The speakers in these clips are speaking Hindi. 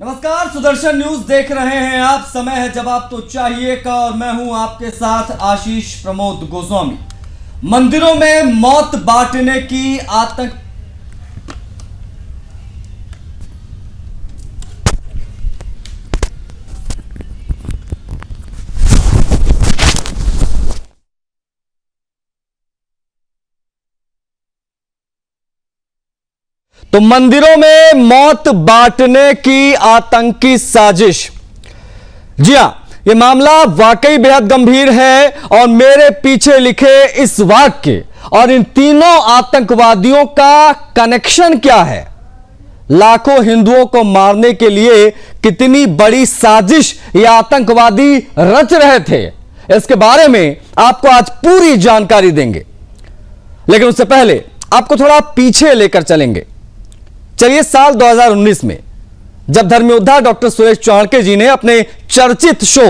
नमस्कार, सुदर्शन न्यूज देख रहे हैं आप। समय है जवाब तो चाहिए का और मैं हूं आपके साथ आशीष प्रमोद गोस्वामी। मंदिरों में मौत बांटने की आतंक तो मंदिरों में मौत बांटने की आतंकी साजिश। जी हां, यह मामला वाकई बेहद गंभीर है और मेरे पीछे लिखे इस वाक्य और इन तीनों आतंकवादियों का कनेक्शन क्या है, लाखों हिंदुओं को मारने के लिए कितनी बड़ी साजिश ये आतंकवादी रच रहे थे, इसके बारे में आपको आज पूरी जानकारी देंगे। लेकिन उससे पहले आपको थोड़ा पीछे लेकर चलेंगे। चलिए, साल 2019 में जब धर्मयोद्धा डॉक्टर सुरेश चाणक्य जी ने अपने चर्चित शो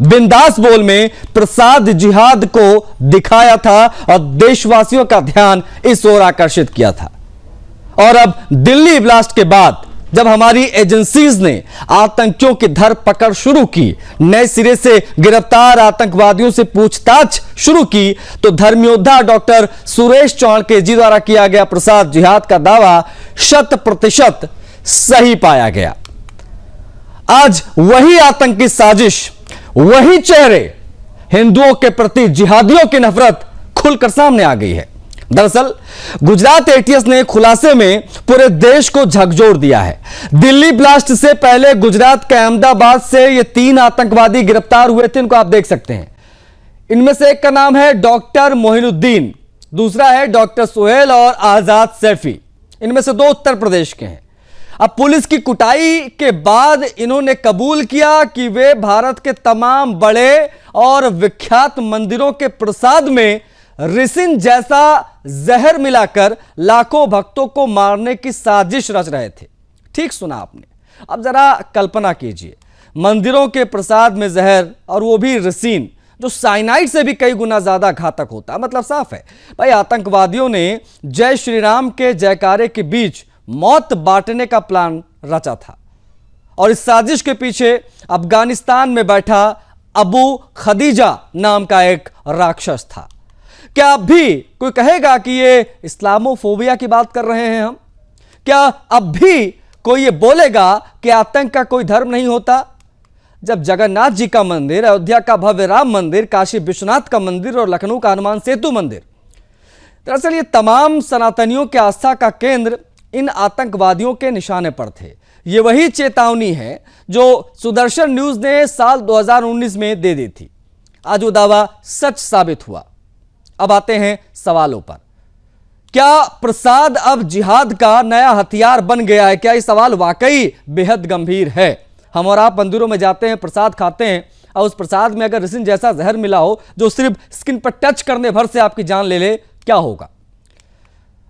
बिंदास बोल में प्रसाद जिहाद को दिखाया था और देशवासियों का ध्यान इस ओर आकर्षित किया था। और अब दिल्ली ब्लास्ट के बाद जब हमारी एजेंसीज ने आतंकियों की धरपकड़ शुरू की, नए सिरे से गिरफ्तार आतंकवादियों से पूछताछ शुरू की, तो धर्मयोद्धा डॉक्टर सुरेश चाणक्य जी द्वारा किया गया प्रसाद जिहाद का दावा 100% सही पाया गया। आज वही आतंकी साजिश, वही चेहरे, हिंदुओं के प्रति जिहादियों की नफरत खुलकर सामने आ गई है। दरअसल गुजरात एटीएस ने खुलासे में पूरे देश को झकझोर दिया है। दिल्ली ब्लास्ट से पहले गुजरात के अहमदाबाद से ये 3 आतंकवादी गिरफ्तार हुए थे, इनको आप देख सकते हैं। इनमें से एक का नाम है डॉक्टर मोहिनुद्दीन, दूसरा है डॉक्टर सोहेल और आजाद सैफी। इनमें से 2 उत्तर प्रदेश के हैं। अब पुलिस की कुटाई के बाद इन्होंने कबूल किया कि वे भारत के तमाम बड़े और विख्यात मंदिरों के प्रसाद में रिसिन जैसा जहर मिलाकर लाखों भक्तों को मारने की साजिश रच रहे थे। ठीक सुना आपने। अब जरा कल्पना कीजिए, मंदिरों के प्रसाद में जहर, और वो भी रिसिन, जो साइनाइड से भी कई गुना ज्यादा घातक होता है। मतलब साफ है भाई, आतंकवादियों ने जय श्री राम के जयकारे के बीच मौत बांटने का प्लान रचा था। और इस साजिश के पीछे अफगानिस्तान में बैठा अबू खदीजा नाम का एक राक्षस था। क्या अब भी कोई कहेगा कि ये इस्लामोफोबिया की बात कर रहे हैं हम? क्या अब भी कोई ये बोलेगा कि आतंक का कोई धर्म नहीं होता? जब जगन्नाथ जी का मंदिर, अयोध्या का भव्य राम मंदिर, काशी विश्वनाथ का मंदिर और लखनऊ का हनुमान सेतु मंदिर, दरअसल ये तमाम सनातनियों के आस्था का केंद्र इन आतंकवादियों के निशाने पर थे। ये वही चेतावनी है जो सुदर्शन न्यूज ने साल 2019 में दे दी थी। आज वो दावा सच साबित हुआ। अब आते हैं सवालों पर। क्या प्रसाद अब जिहाद का नया हथियार बन गया है? क्या ये सवाल वाकई बेहद गंभीर है? हम और आप मंदिरों में जाते हैं, प्रसाद खाते हैं, और उस प्रसाद में अगर रिसिन जैसा जहर मिला हो जो सिर्फ स्किन पर टच करने भर से आपकी जान ले ले, क्या होगा?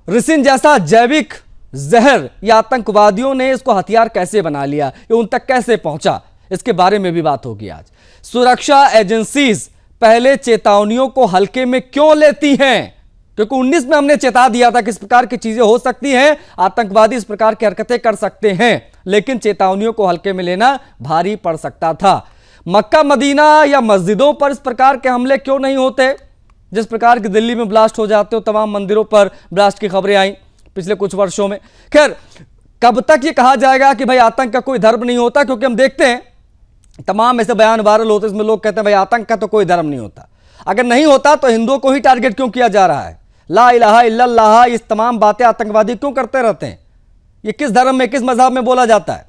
रिसिन जैसा जैविक जहर या आतंकवादियों ने इसको हथियार कैसे बना लिया, ये उन तक कैसे पहुंचा, इसके बारे में भी बात होगी आज। सुरक्षा एजेंसीज पहले चेतावनियों को हल्के में क्यों लेती हैं? क्योंकि 19 में हमने चेता दिया था कि इस प्रकार की चीजें हो सकती हैं, आतंकवादी इस प्रकार की हरकतें कर सकते हैं, लेकिन चेतावनियों को हल्के में लेना भारी पड़ सकता था। मक्का मदीना या मस्जिदों पर इस प्रकार के हमले क्यों नहीं होते? जिस प्रकार की दिल्ली में ब्लास्ट हो जाते हो, तमाम मंदिरों पर ब्लास्ट की खबरें आई पिछले कुछ वर्षों में। खैर, कब तक ये कहा जाएगा कि भाई आतंक का कोई धर्म नहीं होता? क्योंकि हम देखते हैं तमाम ऐसे बयान वायरल होते हैं, इसमें लोग कहते हैं भाई आतंक का तो कोई धर्म नहीं होता। अगर नहीं होता तो हिंदुओं को ही टारगेट क्यों किया जा रहा है? ला इलाहा इल्लल्लाह, इस तमाम बातें आतंकवादी क्यों करते रहते हैं? ये किस धर्म में, किस मजहब में बोला जाता है?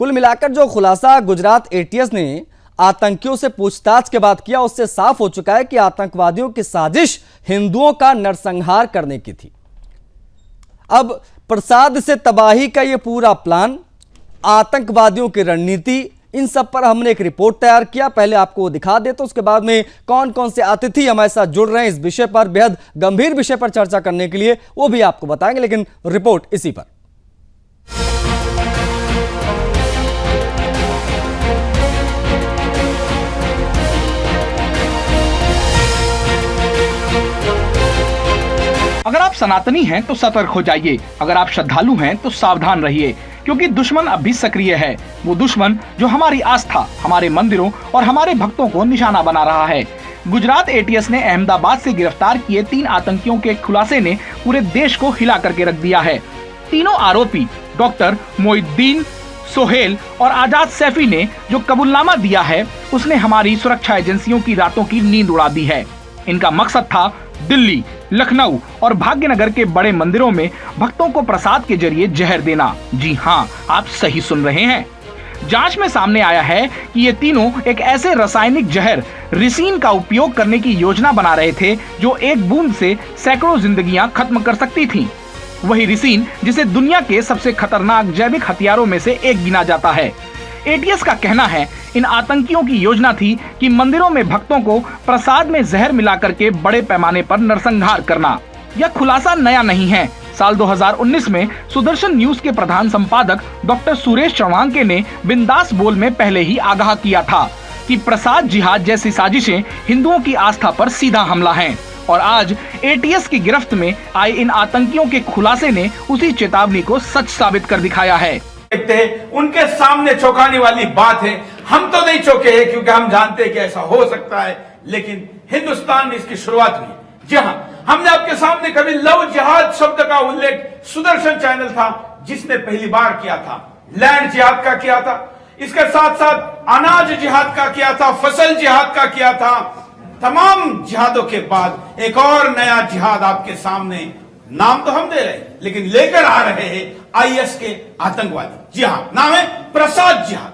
कुल मिलाकर जो खुलासा गुजरात एटीएस ने आतंकियों से पूछताछ के बाद किया, उससे साफ हो चुका है कि आतंकवादियों की साजिश हिंदुओं का नरसंहार करने की थी। अब प्रसाद से तबाही का यह पूरा प्लान, आतंकवादियों की रणनीति, इन सब पर हमने एक रिपोर्ट तैयार किया। पहले आपको वो दिखा देते, उसके बाद में कौन कौन से अतिथि हमारे साथ जुड़ रहे हैं इस विषय पर, बेहद गंभीर विषय पर चर्चा करने के लिए, वो भी आपको बताएंगे। लेकिन रिपोर्ट इसी पर। अगर आप सनातनी हैं तो सतर्क हो जाइए, अगर आप श्रद्धालु हैं तो सावधान रहिए। क्योंकि दुश्मन अब भी सक्रिय है, वो दुश्मन जो हमारी आस्था, हमारे मंदिरों और हमारे भक्तों को निशाना बना रहा है। गुजरात एटीएस ने अहमदाबाद से गिरफ्तार किए 3 आतंकियों के खुलासे ने पूरे देश को हिला करके रख दिया है। तीनों आरोपी डॉक्टर मोइनुद्दीन, सोहेल और आजाद सैफी ने जो कबूलनामा दिया है, उसने हमारी सुरक्षा एजेंसियों की रातों की नींद उड़ा दी है। इनका मकसद था दिल्ली, लखनऊ और भाग्यनगर के बड़े मंदिरों में भक्तों को प्रसाद के जरिए जहर देना। जी हाँ, आप सही सुन रहे हैं। जांच में सामने आया है कि ये तीनों एक ऐसे रासायनिक जहर रिसीन का उपयोग करने की योजना बना रहे थे जो एक बूंद से सैकड़ों जिंदगियां खत्म कर सकती थीं। वही रिसीन जिसे दुनिया के सबसे खतरनाक जैविक हथियारों में से एक गिना जाता है। एटीएस का कहना है इन आतंकियों की योजना थी कि मंदिरों में भक्तों को प्रसाद में जहर मिला करके बड़े पैमाने पर नरसंहार करना। यह खुलासा नया नहीं है। साल 2019 में सुदर्शन न्यूज के प्रधान संपादक डॉक्टर सुरेश चौहान ने बिंदास बोल में पहले ही आगाह किया था कि प्रसाद जिहाद जैसी साजिशें हिंदुओं की आस्था पर सीधा हमला हैं। और आज एटीएस की गिरफ्त में आए इन आतंकियों के खुलासे ने उसी चेतावनी को सच साबित कर दिखाया है। देखते हैं, उनके सामने चौंकाने वाली बात है। हम तो नहीं चौंके हैं क्योंकि हम जानते हैं कि ऐसा हो सकता है, लेकिन हिंदुस्तान में इसकी शुरुआत हुई। जी हाँ, हमने आपके सामने कभी लव जिहाद शब्द का उल्लेख सुदर्शन चैनल था जिसने पहली बार किया था। लैंड जिहाद का किया था, इसके साथ साथ अनाज जिहाद का किया था, फसल जिहाद का किया था। तमाम जिहादों के बाद एक और नया जिहाद आपके सामने, नाम तो हम दे रहे हैं लेकिन लेकर आ रहे हैं आईएस के आतंकवादी। जी हाँ, नाम है प्रसाद जिहाद।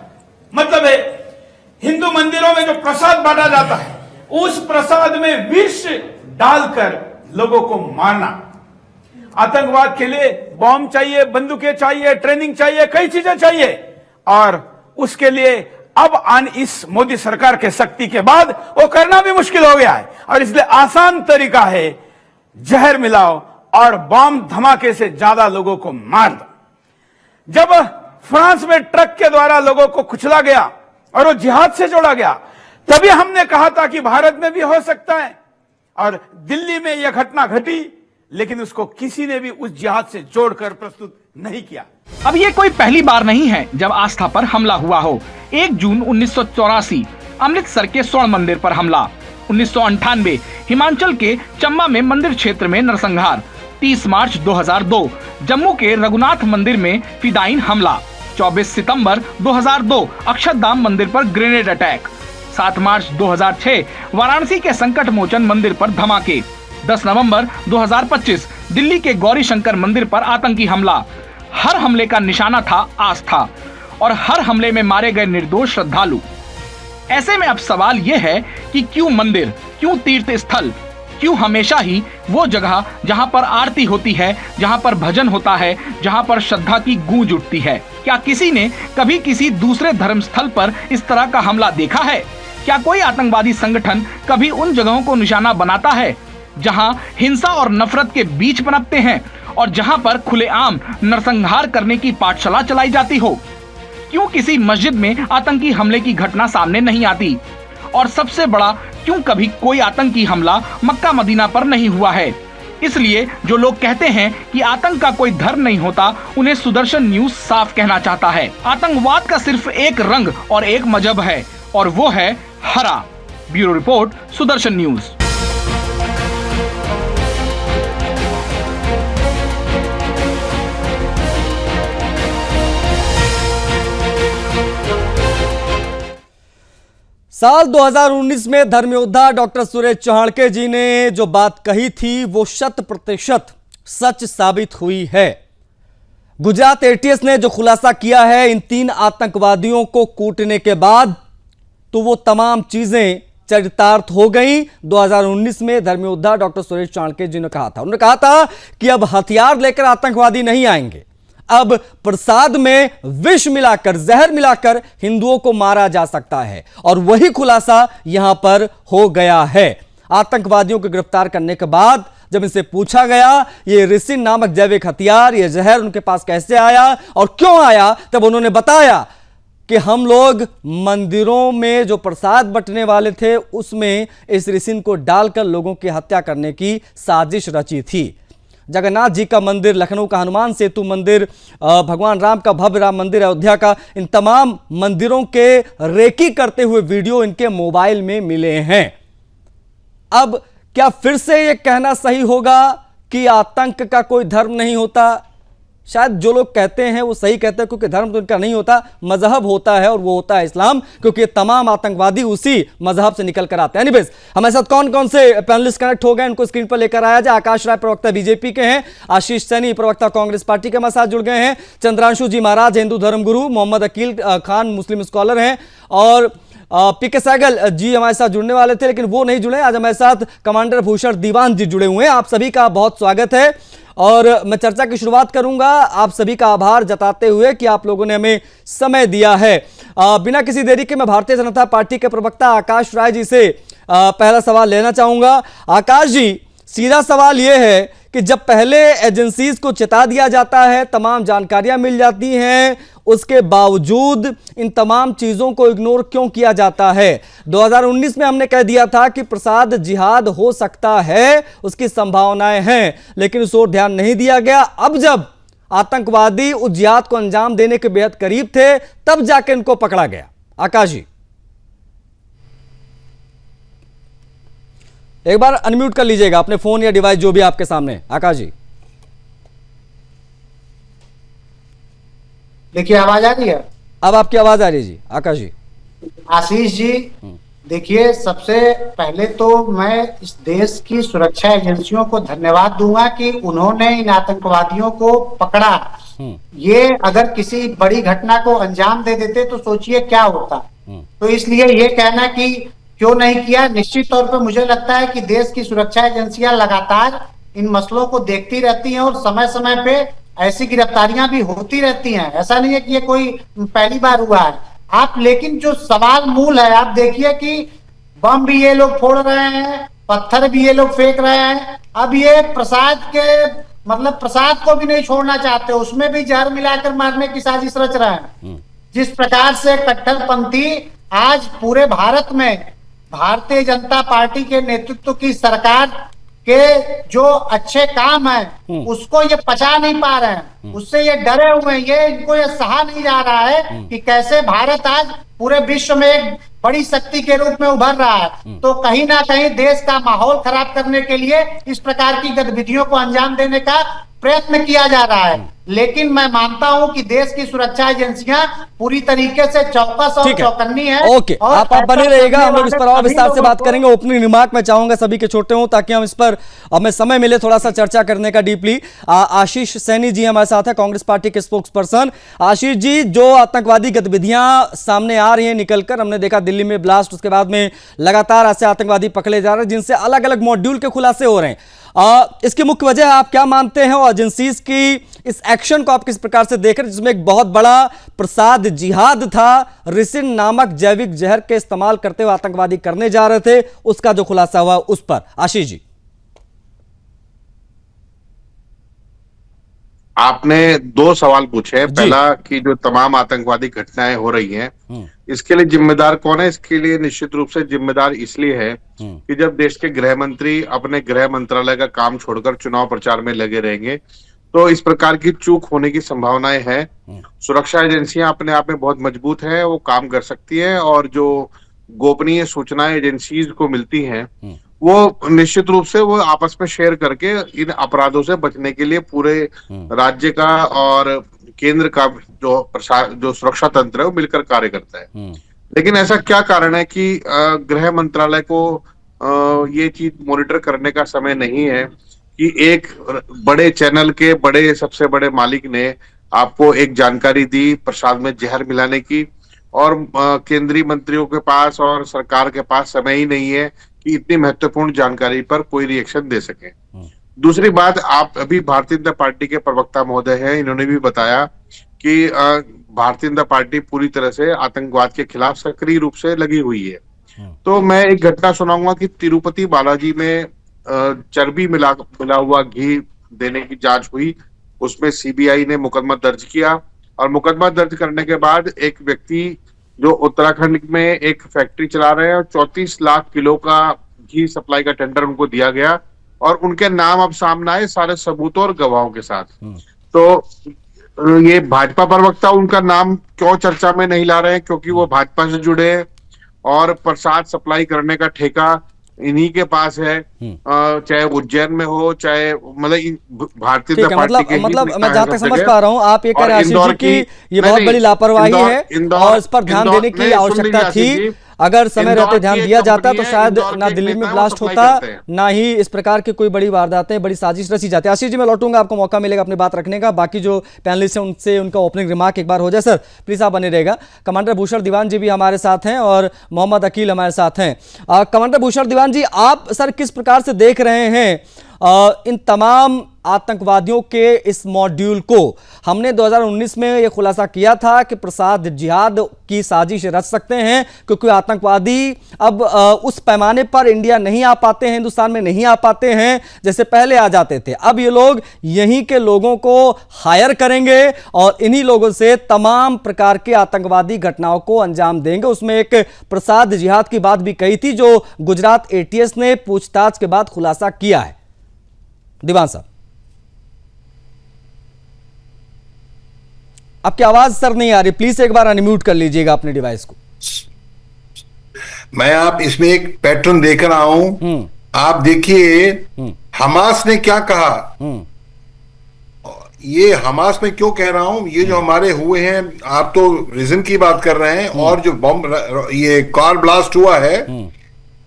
मतलब है हिंदू मंदिरों में जो प्रसाद बांटा जाता है, उस प्रसाद में विष डालकर लोगों को मारना। आतंकवाद के लिए बॉम्ब चाहिए, बंदूकें चाहिए, ट्रेनिंग चाहिए, कई चीजें चाहिए। और उसके लिए अब इस मोदी सरकार के शक्ति के बाद वो करना भी मुश्किल हो गया है। और इसलिए आसान तरीका है, जहर मिलाओ और बॉम्ब धमाके से ज्यादा लोगों को मार दो। जब फ्रांस में ट्रक के द्वारा लोगों को कुचला गया और वो जिहाद से जोड़ा गया, तभी हमने कहा था कि भारत में भी हो सकता है। और दिल्ली में यह घटना घटी, लेकिन उसको किसी ने भी उस जिहाद से जोड़कर प्रस्तुत नहीं किया। अब ये कोई पहली बार नहीं है जब आस्था पर हमला हुआ हो। 1 जून 1984 अमृतसर के स्वर्ण मंदिर पर हमला। 1998 हिमाचल के चंबा में मंदिर क्षेत्र में नरसंहार। 30 मार्च 2002 जम्मू के रघुनाथ मंदिर में फिदायीन हमला। 24 सितंबर 2002 अक्षरधाम मंदिर पर ग्रेनेड अटैक। 7 मार्च 2006 वाराणसी के संकट मोचन मंदिर पर धमाके। 10 नवंबर 2025 दिल्ली के गौरी शंकर मंदिर पर आतंकी हमला। हर हमले का निशाना था आस्था और हर हमले में मारे गए निर्दोष श्रद्धालु। ऐसे में अब सवाल यह है कि क्यों मंदिर, क्यों तीर्थ स्थल, क्यों हमेशा ही वो जगह जहां पर आरती होती है, जहां पर भजन होता है, जहां पर श्रद्धा की गूंज उठती है? क्या किसी ने कभी किसी दूसरे धर्म स्थल पर इस तरह का हमला देखा है? क्या कोई आतंकवादी संगठन कभी उन जगहों को निशाना बनाता है जहां हिंसा और नफरत के बीज पनपते हैं और जहां पर खुलेआम नरसंहार करने की पाठशाला चलाई जाती हो? क्यों किसी मस्जिद में आतंकी हमले की घटना सामने नहीं आती? और सबसे बड़ा, क्यों कभी कोई आतंकी हमला मक्का मदीना पर नहीं हुआ है? इसलिए जो लोग कहते हैं कि आतंक का कोई धर्म नहीं होता, उन्हें सुदर्शन न्यूज साफ कहना चाहता है, आतंकवाद का सिर्फ एक रंग और एक मजहब है, और वो है हरा। Bureau report, Sudarshan news. साल 2019 में धर्मयोद्धा डॉक्टर सुरेश चौहान जी ने जो बात कही थी वो 100% सच साबित हुई है। गुजरात एटीएस ने जो खुलासा किया है इन 3 आतंकवादियों को कूटने के बाद, तो वो तमाम चीजें चरितार्थ हो गई। 2019 में धर्मयोद्धा डॉक्टर सुरेश चौहान जी ने कहा था, उन्होंने कहा था कि अब हथियार लेकर आतंकवादी नहीं आएंगे, अब प्रसाद में विष मिलाकर, जहर मिलाकर हिंदुओं को मारा जा सकता है। और वही खुलासा यहां पर हो गया है। आतंकवादियों को गिरफ्तार करने के बाद जब इनसे पूछा गया ये रिसिन नामक जैविक हथियार, ये जहर उनके पास कैसे आया और क्यों आया, तब उन्होंने बताया कि हम लोग मंदिरों में जो प्रसाद बंटने वाले थे उसमें इस रिसिन को डालकर लोगों की हत्या करने की साजिश रची थी। जगन्नाथ जी का मंदिर, लखनऊ का हनुमान सेतु मंदिर, भगवान राम का भव्य राम मंदिर अयोध्या का, इन तमाम मंदिरों के रेकी करते हुए वीडियो इनके मोबाइल में मिले हैं। अब क्या फिर से यह कहना सही होगा कि आतंक का कोई धर्म नहीं होता? शायद जो लोग कहते हैं वो सही कहते हैं, क्योंकि धर्म तो इनका नहीं होता, मजहब होता है, और वो होता है इस्लाम, क्योंकि तमाम आतंकवादी उसी मजहब से निकल कर आते हैं। एनीवेज, हमारे साथ कौन कौन से पैनलिस्ट कनेक्ट हो गए इनको स्क्रीन पर लेकर आया जाए। आकाश राय प्रवक्ता बीजेपी के हैं, आशीष सैनी प्रवक्ता कांग्रेस पार्टी के हमारे साथ जुड़ गए हैं, चंद्रांशु जी महाराज हिंदू धर्म गुरु, मोहम्मद अकील खान मुस्लिम स्कॉलर हैं, और पीके सहगल जी हमारे साथ जुड़ने वाले थे लेकिन वो नहीं जुड़े। आज हमारे साथ कमांडर भूषण दीवान जी जुड़े हुए हैं। आप सभी का बहुत स्वागत है और मैं चर्चा की शुरुआत करूंगा आप सभी का आभार जताते हुए कि आप लोगों ने हमें समय दिया है। बिना किसी देरी के मैं भारतीय जनता पार्टी के प्रवक्ता आकाश राय जी से पहला सवाल लेना चाहूंगा। आकाश जी, सीधा सवाल यह है कि जब पहले एजेंसीज को चेता दिया जाता है, तमाम जानकारियां मिल जाती हैं, उसके बावजूद इन तमाम चीजों को इग्नोर क्यों किया जाता है? 2019 में हमने कह दिया था कि प्रसाद जिहाद हो सकता है, उसकी संभावनाएं हैं, लेकिन उस ओर ध्यान नहीं दिया गया। अब जब आतंकवादी उस जिहाद को अंजाम देने के बेहद करीब थे, तब जाके इनको पकड़ा गया। आकाश जी, एक बार अनम्यूट कर लीजिएगा अपने फोन या डिवाइस जो भी आपके सामने। आकाश जी, देखिए आवाज आ रही है? अब आपकी आवाज आ रही है जी। आकाश जी, आशीष जी, देखिए सबसे पहले तो मैं इस देश की सुरक्षा एजेंसियों को धन्यवाद दूंगा कि उन्होंने इन आतंकवादियों को पकड़ा। ये अगर किसी बड़ी घटना को अंजाम दे देते तो सोचिए क्या होता। तो इसलिए ये कहना कि क्यों नहीं किया, निश्चित तौर पे मुझे लगता है कि देश की सुरक्षा एजेंसियां लगातार इन मसलों को देखती रहती हैं और समय समय पे ऐसी गिरफ्तारियां भी होती रहती हैं। ऐसा नहीं है कि ये कोई पहली बार हुआ है। आप लेकिन जो सवाल मूल है, आप देखिए कि बम भी ये लोग फोड़ रहे हैं, पत्थर भी ये लोग फेंक रहे हैं। अब ये प्रसाद के मतलब प्रसाद को भी नहीं छोड़ना चाहते, उसमें भी जहर मिलाकर मारने की साजिश रच रहे हैं। जिस प्रकार से कट्टरपंथी आज पूरे भारत में भारतीय जनता पार्टी के नेतृत्व की सरकार के जो अच्छे काम है उसको ये पचा नहीं पा रहे हैं, उससे ये डरे हुए हैं, ये इनको ये सहा नहीं जा रहा है कि कैसे भारत आज पूरे विश्व में एक बड़ी शक्ति के रूप में उभर रहा है। तो कहीं ना कहीं देश का माहौल खराब करने के लिए इस प्रकार की गतिविधियों को अंजाम देने का प्रयत्न किया जा रहा है। लेकिन मैं मानता हूं कि देश की सुरक्षा एजेंसियां पूरी तरीके से चौकस और चौकन्नी है। ओके, आप बने रहिएगा, हम लोग इस पर और विस्तार से बात करेंगे। ओपनिंग रिमार्क मैं चाहूंगा सभी के छोटे हों ताकि हम इस पर हमें समय मिले थोड़ा सा चर्चा करने का डीपली। आशीष सैनी जी हमारे साथ है, कांग्रेस पार्टी के स्पोक्स पर्सन। आशीष जी, जो आतंकवादी गतिविधियां सामने आ रही हैं निकलकर, हमने देखा दिल्ली में ब्लास्ट, उसके बाद में लगातार ऐसे आतंकवादी पकड़े जा रहे हैं जिनसे अलग अलग मॉड्यूल के खुलासे हो रहे हैं। इसकी मुख्य वजह आप क्या मानते हैं और एजेंसीज की इस एक्शन को आप किस प्रकार से देख रहे हैं, जिसमें एक बहुत बड़ा प्रसाद जिहाद था, रिसिन नामक जैविक जहर के इस्तेमाल करते हुए आतंकवादी करने जा रहे थे, उसका जो खुलासा हुआ उस पर? आशीष जी, आपने दो सवाल पूछे। पहला कि जो तमाम आतंकवादी घटनाएं हो रही हैं, इसके लिए जिम्मेदार कौन है? इसके लिए निश्चित रूप से जिम्मेदार इसलिए है कि जब देश के गृह मंत्री अपने गृह मंत्रालय का काम छोड़कर चुनाव प्रचार में लगे रहेंगे तो इस प्रकार की चूक होने की संभावनाएं हैं। सुरक्षा एजेंसियां अपने आप में बहुत मजबूत हैं, वो काम कर सकती हैं और जो गोपनीय सूचनाएं एजेंसीज को मिलती हैं वो निश्चित रूप से वो आपस में शेयर करके इन अपराधों से बचने के लिए पूरे राज्य का और केंद्र का जो सुरक्षा तंत्र है वो मिलकर कार्य करता है। लेकिन ऐसा क्या कारण है कि गृह मंत्रालय को ये चीज मॉनिटर करने का समय नहीं है कि एक बड़े चैनल के सबसे बड़े मालिक ने आपको एक जानकारी दी प्रसाद में जहर मिलाने की, और केंद्रीय मंत्रियों के पास और सरकार के पास समय ही नहीं है कि इतनी महत्वपूर्ण जानकारी पर कोई रिएक्शन दे सके। दूसरी बात, आप अभी भारतीय जनता पार्टी के प्रवक्ता महोदय हैं, इन्होंने भी बताया कि भारतीय जनता पार्टी पूरी तरह से आतंकवाद के खिलाफ सक्रिय रूप से लगी हुई है। तो मैं एक घटना सुनाऊंगा कि तिरुपति बालाजी में चर्बी मिला हुआ घी देने की जांच हुई, उसमें सीबीआई ने मुकदमा दर्ज किया और मुकदमा दर्ज करने के बाद एक व्यक्ति जो उत्तराखंड में एक फैक्ट्री चला रहे हैं और 34 लाख किलो का घी सप्लाई का टेंडर उनको दिया गया, और उनके नाम अब सामने आए सारे सबूतों और गवाहों के साथ। तो ये भाजपा प्रवक्ता उनका नाम क्यों चर्चा में नहीं ला रहे हैं? क्योंकि वो भाजपा से जुड़े हैं और प्रसाद सप्लाई करने का ठेका इन्हीं के पास है, चाहे उज्जैन में हो, चाहे मतलब भारतीय जनता पार्टी के मतलब मैं जहां तक समझ पा रहा हूं आप ये कह रहे हैं आशीष जी की ये बहुत बड़ी लापरवाही है और इस पर ध्यान देने की आवश्यकता थी। अगर समय रहते ध्यान दिया जाता तो शायद ना दिल्ली में ब्लास्ट होता, ना ही इस प्रकार की कोई बड़ी वारदातें, बड़ी साजिश रची जाती। आशीष जी मैं लौटूंगा, आपको मौका मिलेगा अपनी बात रखने का। बाकी जो पैनलिस्ट हैं उनसे उनका ओपनिंग रिमार्क एक बार हो जाए। सर प्लीज आप बने रहेगा। कमांडर भूषण दीवान जी भी हमारे साथ हैं और मोहम्मद अकील हमारे साथ हैं। कमांडर भूषण दीवान जी, आप सर किस प्रकार से देख रहे हैं इन तमाम आतंकवादियों के इस मॉड्यूल को? हमने 2019 में यह खुलासा किया था कि प्रसाद जिहाद की साजिश रच सकते हैं क्योंकि आतंकवादी अब उस पैमाने पर इंडिया नहीं आ पाते हैं, हिंदुस्तान में नहीं आ पाते हैं जैसे पहले आ जाते थे। अब ये लोग यहीं के लोगों को हायर करेंगे और इन्हीं लोगों से तमाम प्रकार के आतंकवादी घटनाओं को अंजाम देंगे। उसमें एक प्रसाद जिहाद की बात भी कही थी जो गुजरात एटीएस ने पूछताछ के बाद खुलासा किया है। दीवान साहब, आपकी आवाज सर नहीं आ रही, प्लीज एक बार अनम्यूट कर लीजिएगा अपने डिवाइस को। मैं आप इसमें एक पैटर्न देख रहा हूं। आप देखिए हमास ने क्या कहा। ये हमास में क्यों कह रहा हूं, ये जो हमारे हुए हैं, आप तो रीजन की बात कर रहे हैं, और जो बम ये कार ब्लास्ट हुआ है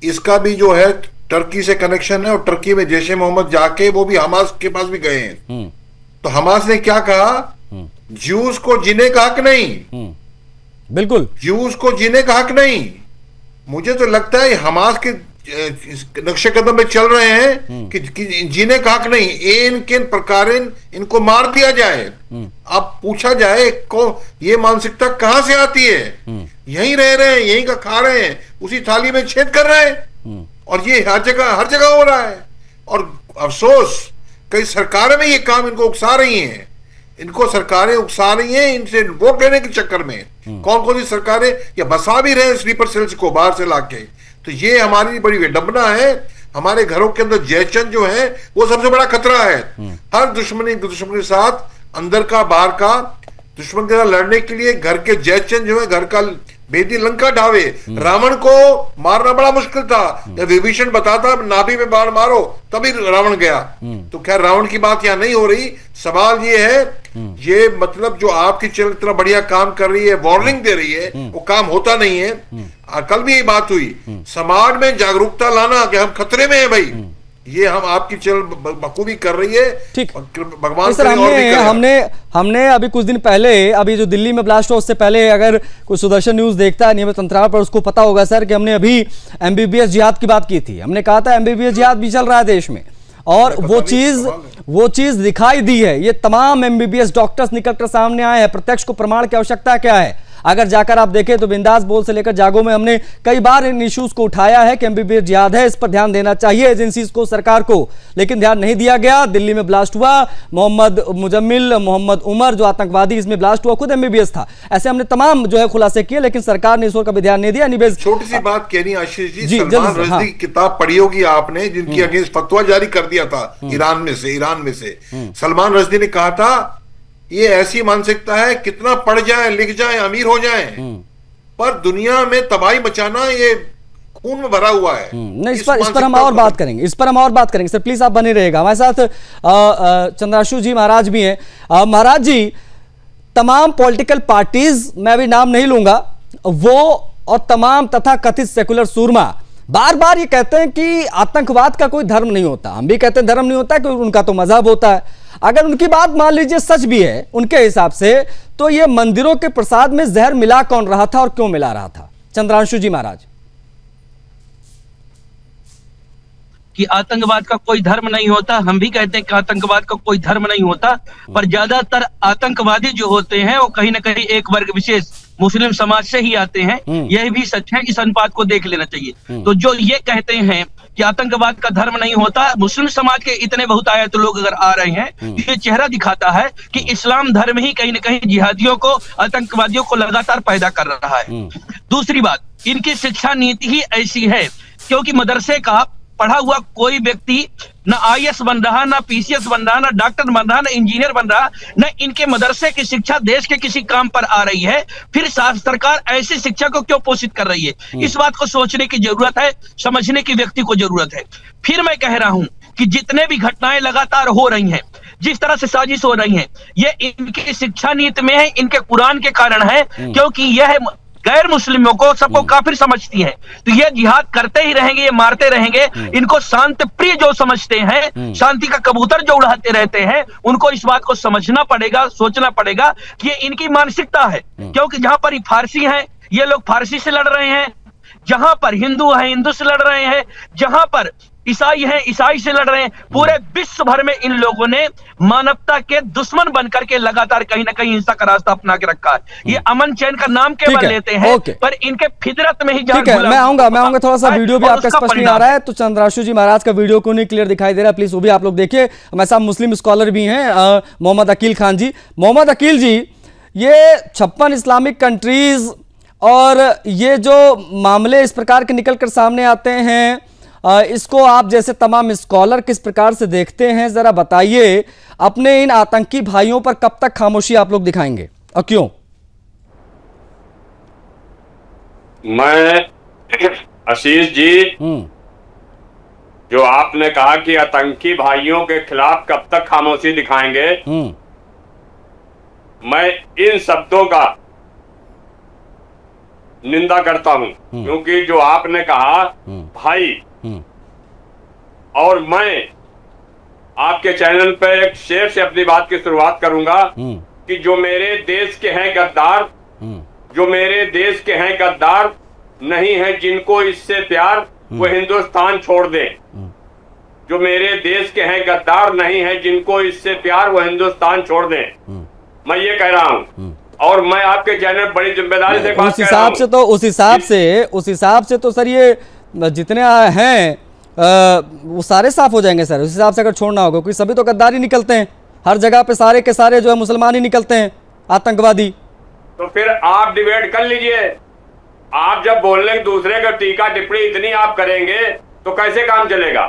इसका भी जो है टर्की से कनेक्शन है और टर्की में जैश ए मोहम्मद जाके वो भी हमास के पास भी गए हैं। तो हमास ने क्या कहा, ज्यूज को जीने का हक नहीं। बिल्कुल, ज्यूज को जीने का हक नहीं। मुझे तो लगता है हमास के नक्शे कदम में चल रहे हैं कि जीने का हक नहीं, किन प्रकार इनको मार दिया जाए। अब पूछा जाए को ये मानसिकता कहां से आती है? यहीं रह रहे हैं, यहीं का खा रहे हैं, उसी थाली में छेद कर रहे हैं और ये हर जगह हो रहा है। और अफसोस कई सरकारें में ये काम इनको उकसा रही हैं, इनको सरकारें उकसा रही हैं इनसे वोट लेने के चक्कर में। कौन कौन सी सरकारें या बसा भी रहे हैं स्लीपर सेल्स को बाहर से लाके। तो ये हमारी बड़ी विडंबना है। हमारे घरों के अंदर जयचंद जो है वो सबसे बड़ा खतरा है। हर दुश्मन के साथ, अंदर का बाहर का, दुश्मन के साथ लड़ने के लिए घर के जयचंद जो है, घर का बेदी लंका ढावे। रावण को मारना बड़ा मुश्किल था, जब विभीषण बताता नाभि में बाण मारो तभी रावण गया। तो खैर रावण की बात यहाँ नहीं हो रही। सवाल ये है, ये मतलब जो आपकी चैनल इतना बढ़िया काम कर रही है, वार्निंग दे रही है, वो काम होता नहीं है। कल भी ये बात हुई, समाज में जागरूकता लाना कि हम खतरे में हैं भाई, ये हम आपकी चैनल बखूबी कर रही है। ठीक, भगवान सर हमने अभी कुछ दिन पहले, अभी जो दिल्ली में ब्लास्ट हुआ उससे पहले, अगर कोई सुदर्शन न्यूज देखता है नियमित अंतराल पर उसको पता होगा सर कि हमने अभी एमबीबीएस जिहाद की बात की थी। हमने कहा था एमबीबीएस जिहाद भी चल रहा है देश में और वो चीज दिखाई दी है। ये तमाम एमबीबीएस डॉक्टर्स निकल कर सामने आए हैं। प्रत्यक्ष को प्रमाण की आवश्यकता क्या है? अगर जाकर आप देखें तो बिंदास बोल से लेकर जागो में हमने कई बार इन इश्यूज को उठाया है कि एमबीबीएस जिहाद है, इस पर ध्यान देना चाहिए एजेंसीज को, सरकार को, लेकिन ध्यान नहीं दिया गया। दिल्ली में ब्लास्ट हुआ, मोहम्मद मुजम्मिल, मोहम्मद उमर जो आतंकवादी इसमें ब्लास्ट हुआ खुद एमबीबीएस था। ऐसे हमने तमाम जो है खुलासे किए, लेकिन सरकार ने इस ओर कभी ध्यान नहीं दिया। छोटी सी बात कहनी आशीष जी, सलमान रश्दी की किताब पढ़ी होगी आपने, जिनकी अगेंस्ट फतवा जारी कर दिया था ईरान में से। सलमान रश्दी ने कहा था ये ऐसी मानसिकता है, कितना पढ़ जाए, लिख जाए, अमीर हो जाए, पर दुनिया में तबाही मचाना ये खून में भरा हुआ है। नहीं, इस पर हम और बात करेंगे, सर प्लीज आप बने रहेगा। हमारे साथ चंद्राशु जी महाराज भी हैं। महाराज जी, तमाम पॉलिटिकल पार्टीज, मैं भी नाम नहीं लूंगा, वो और तमाम तथा कथित सेकुलर सूरमा बार बार ये कहते हैं कि आतंकवाद का कोई धर्म नहीं होता। हम भी कहते हैं धर्म नहीं होता है, क्योंकि उनका तो मजहब होता है। अगर उनकी बात मान लीजिए सच भी है उनके हिसाब से, तो ये मंदिरों के प्रसाद में जहर मिला कौन रहा था और क्यों मिला रहा था? चंद्रांशु जी महाराज। कि आतंकवाद का कोई धर्म नहीं होता, हम भी कहते हैं कि आतंकवाद का कोई धर्म नहीं होता, पर ज्यादातर आतंकवादी जो होते हैं वो कहीं ना कहीं एक वर्ग विशेष मुस्लिम समाज से ही आते हैं। यह भी सच है, इस अनुपात को देख लेना चाहिए। तो जो ये कहते हैं कि आतंकवाद का धर्म नहीं होता, मुस्लिम समाज के इतने बहुतायत लोग अगर आ रहे हैं, ये चेहरा दिखाता है कि इस्लाम धर्म ही कहीं ना कहीं जिहादियों को, आतंकवादियों को लगातार पैदा कर रहा है। दूसरी बात, इनकी शिक्षा नीति ही ऐसी है, क्योंकि मदरसे का पढ़ा हुआ कोई व्यक्ति ना आईएएस बन रहा, ना पीसीएस बन रहा, ना डॉक्टर बन रहा, ना इंजीनियर बन रहा, ना इनके मदरसे की शिक्षा देश के किसी काम पर आ रही है, फिर सरकार ऐसी शिक्षा को क्यों पोषित कर रही है? इस बात को सोचने की जरूरत है, समझने की व्यक्ति को जरूरत है। फिर मैं कह रहा हूं कि जितने भी घटनाएं लगातार हो रही हैं, जिस तरह से साजिश हो रही है, ये इनकी शिक्षा नीति में है, इनके कुरान के कारण है, क्योंकि यह गैर मुस्लिमों को सबको काफिर समझती है। तो ये जिहाद करते ही रहेंगे, ये मारते रहेंगे। इनको शांति प्रिय जो समझते हैं, शांति का कबूतर जो उड़ाते रहते हैं, उनको इस बात को समझना पड़ेगा, सोचना पड़ेगा कि ये इनकी मानसिकता है। क्योंकि जहां पर फारसी है, ये लोग फारसी से लड़ रहे हैं, जहां पर हिंदू है, हिंदू से लड़ रहे हैं, जहां पर ईसाई हैं, ईसाई से लड़ रहे हैं। पूरे विश्व भर में इन लोगों ने मानवता के दुश्मन बनकर के लगातार कहीं ना कहीं हिंसा का रास्ता अपना के रखा है। ये अमन चैन का नाम केवल लेते हैं, पर इनके फितरत में ही ठीक है। मैं आऊंगा थोड़ा सा वीडियो भी आपका स्पष्ट नहीं आ रहा है, तो चंद्राशु जी महाराज का वीडियो को नहीं क्लियर दिखाई दे रहा है, प्लीज वो भी आप लोग देखिए। हमारे साथ मुस्लिम स्कॉलर भी हैं, मोहम्मद अकील खान जी। मोहम्मद अकील जी, ये 56 इस्लामिक कंट्रीज और ये जो मामले इस प्रकार के निकल कर सामने आते हैं, इसको आप जैसे तमाम स्कॉलर किस प्रकार से देखते हैं, जरा बताइए। अपने इन आतंकी भाइयों पर कब तक खामोशी आप लोग दिखाएंगे और क्यों? मैं आशीष जी, जो आपने कहा कि आतंकी भाइयों के खिलाफ कब तक खामोशी दिखाएंगे, मैं इन शब्दों का निंदा करता हूं, क्योंकि जो आपने कहा भाई, और मैं आपके चैनल पे एक शेर से अपनी बात की शुरुआत करूंगा कि जो मेरे देश के हैं गद्दार, जो मेरे देश के हैं गद्दार, नहीं है जिनको इससे प्यार, वो हिंदुस्तान छोड़ दे। जो मेरे देश के हैं गद्दार, नहीं है जिनको इससे प्यार, वो हिंदुस्तान छोड़ दे। मैं ये कह रहा हूं, और मैं आपके चैनल बड़ी जिम्मेदारी से बात कर रहा हूं। उस हिसाब से तो सर ये जितने हैं वो सारे साफ हो जाएंगे सर, उस हिसाब से अगर छोड़ना होगा, क्योंकि सभी तो गद्दार ही निकलते हैं, हर जगह पे सारे के सारे जो है मुसलमान ही निकलते हैं आतंकवादी। तो फिर आप डिबेट कर लीजिए। आप जब बोलने दूसरे का टीका टिप्पणी इतनी आप करेंगे तो कैसे काम चलेगा?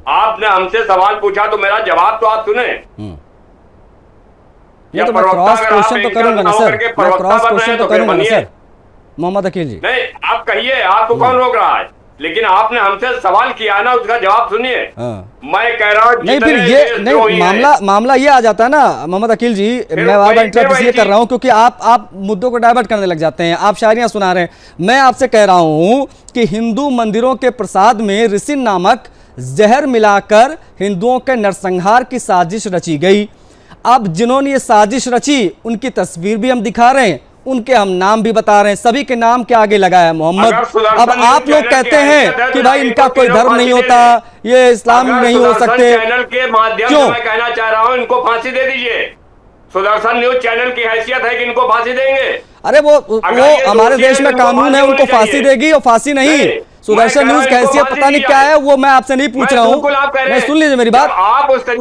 आपने हमसे सवाल पूछा तो मेरा जवाब तो आप सुने। तो मैं क्रॉस क्वेश्चन तो करूंगा ना सर, मैं क्रॉस क्वेश्चन तो करूंगा ना सर मोहम्मद अकील जी। नहीं, आप कहिए, आपको कौन रोक रहा है, लेकिन आपने हमसे सवाल किया ना, उसका जवाब सुनिए। मैं कह रहा हूँ नहीं, फिर ये नहीं मामला ये आ जाता है ना मोहम्मद अकील जी। मैं बार बार इंटरप्ट इसलिए कर रहा हूँ क्योंकि आप मुद्दों को डाइवर्ट करने लग जाते हैं, आप शायरियां सुना रहे हैं। मैं आपसे कह रहा हूँ कि हिंदू मंदिरों के प्रसाद में रिसिन नामक जहर मिलाकर हिंदुओं के नरसंहार की साजिश रची गई। अब जिन्होंने ये साजिश रची उनकी तस्वीर भी हम दिखा रहे हैं, उनके हम नाम भी बता रहे हैं, सभी के नाम के आगे लगाया मोहम्मद। अब आप लोग कहते हैं कि भाई इनका कोई धर्म नहीं होता, ये इस्लाम नहीं हो सकते, चैनल के माध्यम से मैं कहना चाह रहा हूं, इनको फांसी दे दीजिए। सुदर्शन न्यूज चैनल की हैसियत है कि इनको फांसी देंगे। अरे वो हमारे देश में कानून है, उनको फांसी देगी और फांसी नहीं। सुदर्शन न्यूज की हैसियत पता नहीं क्या है, वो मैं आपसे नहीं पूछ रहा हूँ। मैं सुन लीजिए मेरी बात।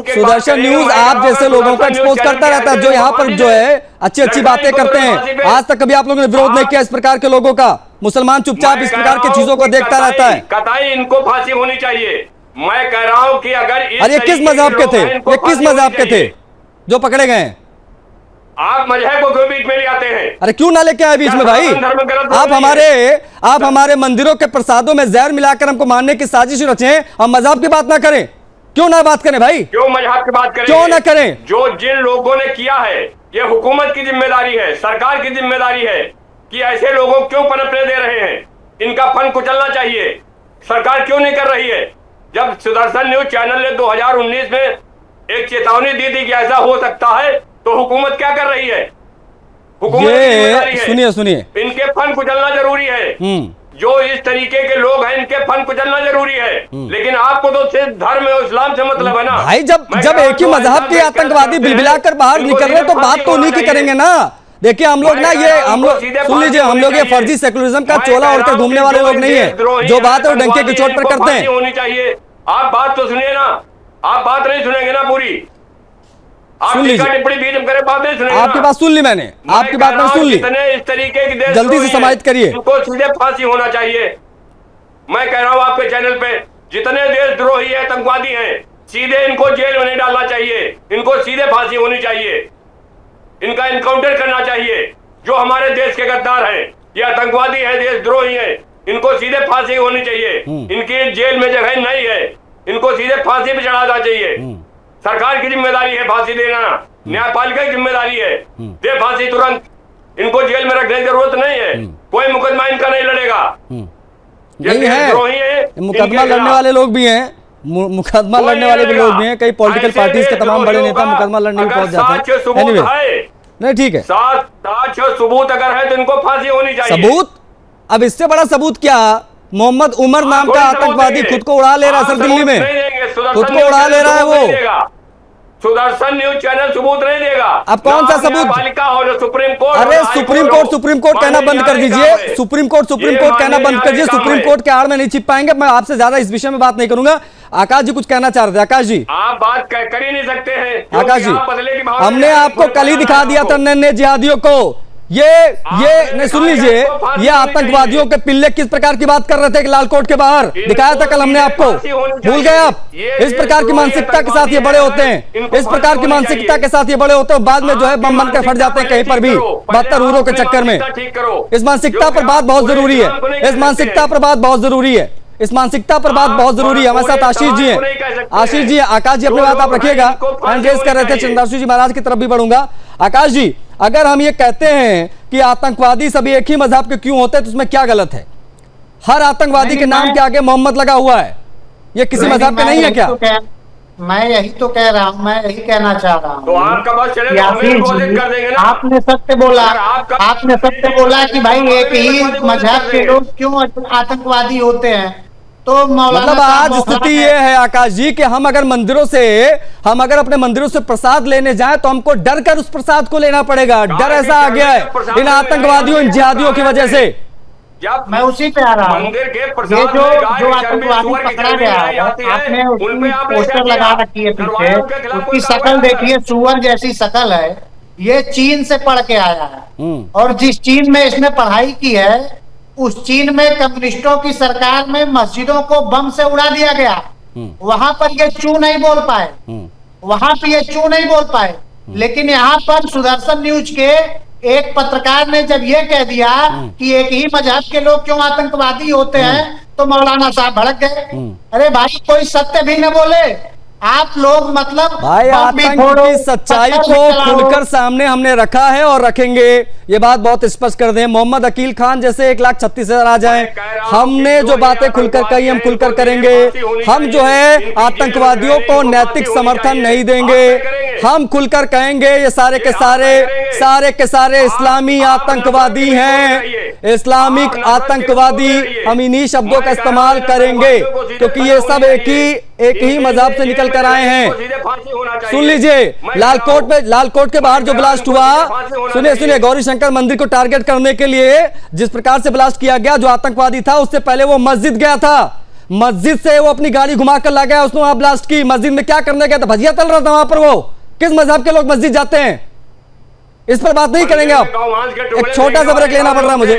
सुदर्शन न्यूज आप जैसे लोगों को एक्सपोज करता रहता है, जो यहाँ पर जो है अच्छी अच्छी बातें करते हैं। आज तक कभी आप लोगों ने विरोध नहीं किया इस प्रकार के लोगों का। मुसलमान चुपचाप इस प्रकार की चीजों को देखता रहता है। कतई इनको फांसी होनी चाहिए। मैं कह रहा हूँ कि अगर अरे किस मजहब के थे, ये किस मजहब के थे जो पकड़े गए? आप मजहब को क्यों बीच में ले आते हैं? अरे क्यों ना लेके आए बीच में भाई? आप हमारे मंदिरों के प्रसादों में जहर मिलाकर हमको मारने की साजिश रचे, हम मजहब की बात ना करें? क्यों ना बात करें भाई? क्यों मजहब की बात करें? क्यों ना करें? जो जिन लोगों ने किया है, ये हुकूमत की जिम्मेदारी है, सरकार की जिम्मेदारी है कि ऐसे लोगों को क्यों पनपने दे रहे हैं। इनका फन कुचलना चाहिए। सरकार क्यों नहीं कर रही है? जब सुदर्शन न्यूज चैनल ने 2019 में एक चेतावनी दी थी कि ऐसा हो सकता है, तो हुकूमत क्या कर रही है? हुकूमत सुनिए इनके फन कुचलना जरूरी है। जो इस तरीके के लोग हैं, इनके फन कुचलना जरूरी है। लेकिन आपको तो सिर्फ धर्म और इस्लाम से मतलब है ना भाई। जब एक ही मजहब के आतंकवादी बिलबिलाकर बाहर निकल रहे तो बात तो उन्हीं की करेंगे ना। देखिए हम लोग ना, ये हम लोग सुन लीजिए, हम लोग ये फर्जी सेकुलरिज्म का चोला ओढ़ कर घूमने वाले लोग नहीं है। जो बात है वो डंके की चोट पर करते हैं। होनी चाहिए। आप बात तो सुनिए ना, आप बात नहीं सुनेंगे ना पूरी। सुन लीजिए, आपकी बात सुन ली मैंने, आपकी बात मैंने सुन ली। इस तरीके की जल्दी से समाप्त करिए। इनको सीधे फांसी होना चाहिए। मैं कह रहा हूं आपके चैनल पे जितने देशद्रोही है, आतंकवादी हैं, सीधे इनको जेल में नहीं डालना चाहिए, इनको सीधे फांसी होनी चाहिए, इनका इनकाउंटर करना चाहिए। जो हमारे देश के गद्दार हैं, ये आतंकवादी हैं, देशद्रोही हैं, इनको सीधे फांसी होनी चाहिए। इनकी जेल में जगह नहीं है, इनको सीधे फांसी पे चढ़ाना चाहिए। सरकार की जिम्मेदारी है फांसी देना, न्यायपालिका की जिम्मेदारी है, दे फांसी तुरंत। इनको जेल में रखने की जरूरत नहीं है, कोई मुकदमा इनका नहीं लड़ेगा। नहीं है, मुकदमा लड़ने वाले लोग भी हैं, मुकदमा लड़ने वाले भी लोग भी हैं, कई पॉलिटिकल पार्टीज के तमाम बड़े नेता मुकदमा लड़ने में पहुंच जाते हैं। एनीवे, नहीं ठीक है, साक्ष्य सबूत अगर है तो इनको फांसी होनी चाहिए। सबूत? अब इससे बड़ा सबूत क्या? मोहम्मद उमर नाम का आतंकवादी खुद को उड़ा ले रहा है सर दिल्ली में, खुद को उड़ा ले रहा है वो। सुदर्शन न्यूज चैनल सबूत नहीं देगा। अब कौन सा सबूत? Supreme court. अरे सुप्रीम कोर्ट कहना बंद कर दीजिए, सुप्रीम कोर्ट कहना बंद कर दीजिए। सुप्रीम कोर्ट के आड़ में नहीं छिप पाएंगे। मैं आपसे ज्यादा इस विषय में बात नहीं करूंगा। आकाश जी कुछ कहना चाह रहे थे। आकाश जी, आप बात कर ही नहीं सकते हैं। आकाश जी, हमने आपको कल ही दिखा दिया था नन्हे जिहादियों को। ये नहीं, सुन लीजिए, ये आतंकवादियों के पिल्ले किस प्रकार की बात कर रहे थे कि लालकोट के बाहर दिखाया था कल हमने आपको। भूल गए आप? इस प्रकार की मानसिकता के साथ ये बड़े होते हैं, इस प्रकार की मानसिकता के साथ ये बड़े होते हैं, बाद में जो है बम बनकर फट जाते हैं कहीं पर भी 72 ऊरों के चक्कर में। इस मानसिकता पर बात बहुत जरूरी है, इस मानसिकता पर बात बहुत जरूरी है, इस मानसिकता पर बात बहुत जरूरी है। हमारे साथ आशीष जी हैं। आशीष जी, आकाश जी अपनी बात आप रखिएगा, हैंड रेज कर रहे थे। चंद्रशेखर जी महाराज की तरफ भी बढ़ूंगा। आकाश जी, अगर हम ये कहते हैं कि आतंकवादी सभी एक ही मजहब के क्यों होते हैं तो उसमें क्या गलत है? हर आतंकवादी के नाम के आगे मोहम्मद लगा हुआ है, ये किसी मजहब के नहीं है क्या? मैं यही तो कह रहा हूँ, मैं यही कहना चाह रहा हूँ। तो आपका बस चले तो हमें घोषित कर देंगे ना। आपने सत्य बोला कि भाई एक ही मजहब के लोग क्यों आतंकवादी होते हैं। तो मतलब आज स्थिति ये है आकाश जी कि हम अगर अपने मंदिरों से प्रसाद लेने जाएं तो हमको डर कर उस प्रसाद को लेना पड़ेगा। डर ऐसा आ गया है इन आतंकवादियों, इन जिहादियों की वजह से। मैं उसी पे आ रहा हूँ। ये जो आतंकवादी पकड़ा गया है, आपने उसकी पोस्टर लगा रखी है पीछे, उसकी शक्ल देखिए, सुअर जैसी शक्ल है। ये चीन से पढ़ के आया है, और जिस चीन में इसने पढ़ाई की है उस चीन में कम्युनिस्टों की सरकार में मस्जिदों को बम से उड़ा दिया गया। वहां पर ये चू नहीं बोल पाए, वहां पे ये चू नहीं बोल पाए। लेकिन यहाँ पर सुदर्शन न्यूज के एक पत्रकार ने जब ये कह दिया कि एक ही मजहब के लोग क्यों आतंकवादी होते हैं, तो मौलाना साहब भड़क गए। अरे भाई, कोई सत्य भी न बोले। आप लोग मतलब भाई आतंक की सच्चाई को खुलकर सामने हमने रखा है और रखेंगे, ये बात बहुत स्पष्ट कर दें। मोहम्मद अकील खान जैसे 1,36,000 आ जाएं, हमने जो बातें खुलकर कही हम खुलकर करेंगे। हम जो है आतंकवादियों को नैतिक समर्थन नहीं देंगे, हम खुलकर कहेंगे ये सारे के सारे इस्लामी आतंकवादी हैं, इस्लामिक आतंकवादी। हम इन्हीं शब्दों का इस्तेमाल करेंगे क्योंकि ये सब एक ही मजहब से निकल कर आए हैं। सुन लीजिए, लालकोट के बाहर जो ब्लास्ट हुआ, सुनिए, गौरी शंकर मंदिर को टारगेट करने के लिए जिस प्रकार से ब्लास्ट किया गया, जो आतंकवादी था उससे पहले वो मस्जिद गया था, मस्जिद से वो अपनी गाड़ी घुमाकर ला गया, उसने वहां ब्लास्ट की। मस्जिद में क्या करने गया था? भजिया तल रहा था वहां पर। वो किस मजहब के लोग मस्जिद जाते हैं? इस पर बात नहीं करेंगे आप। एक छोटा सा ब्रेक लेना पड़ रहा है मुझे,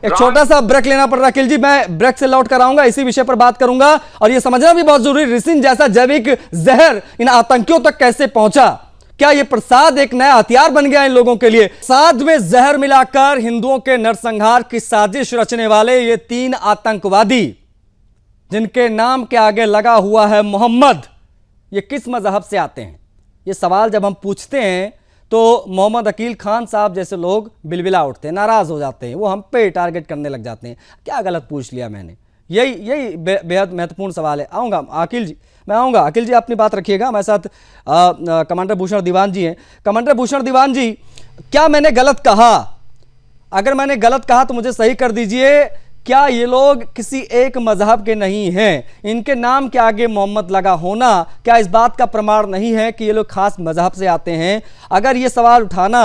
एक छोटा सा ब्रेक लेना पड़ रहा है। अखिल जी, मैं ब्रेक से लौट कर आऊंगा, इसी विषय पर बात करूंगा। और यह समझना भी बहुत जरूरी, रिसिन जैसा जैविक जहर इन आतंकियों तक कैसे पहुंचा? क्या यह प्रसाद एक नया हथियार बन गया इन लोगों के लिए? प्रसाद में जहर मिलाकर हिंदुओं के नरसंहार की साजिश रचने वाले ये 3 आतंकवादी, जिनके नाम के आगे लगा हुआ है मोहम्मद, ये किस मजहब से आते हैं? ये सवाल जब हम पूछते हैं तो मोहम्मद अकील खान साहब जैसे लोग बिलबिला उठते हैं, नाराज हो जाते हैं, वो हम पे टारगेट करने लग जाते हैं। क्या गलत पूछ लिया मैंने? यही बेहद महत्वपूर्ण सवाल है। आऊँगा अखिल जी, मैं आऊँगा। अखिल जी अपनी बात रखिएगा। हमारे साथ कमांडर भूषण दीवान जी हैं। कमांडर भूषण दीवान जी, क्या मैंने गलत कहा? अगर मैंने गलत कहा तो मुझे सही कर दीजिए। क्या ये लोग किसी एक मजहब के नहीं हैं? इनके नाम के आगे मोहम्मद लगा होना क्या इस बात का प्रमाण नहीं है कि ये लोग खास मजहब से आते हैं? अगर ये सवाल उठाना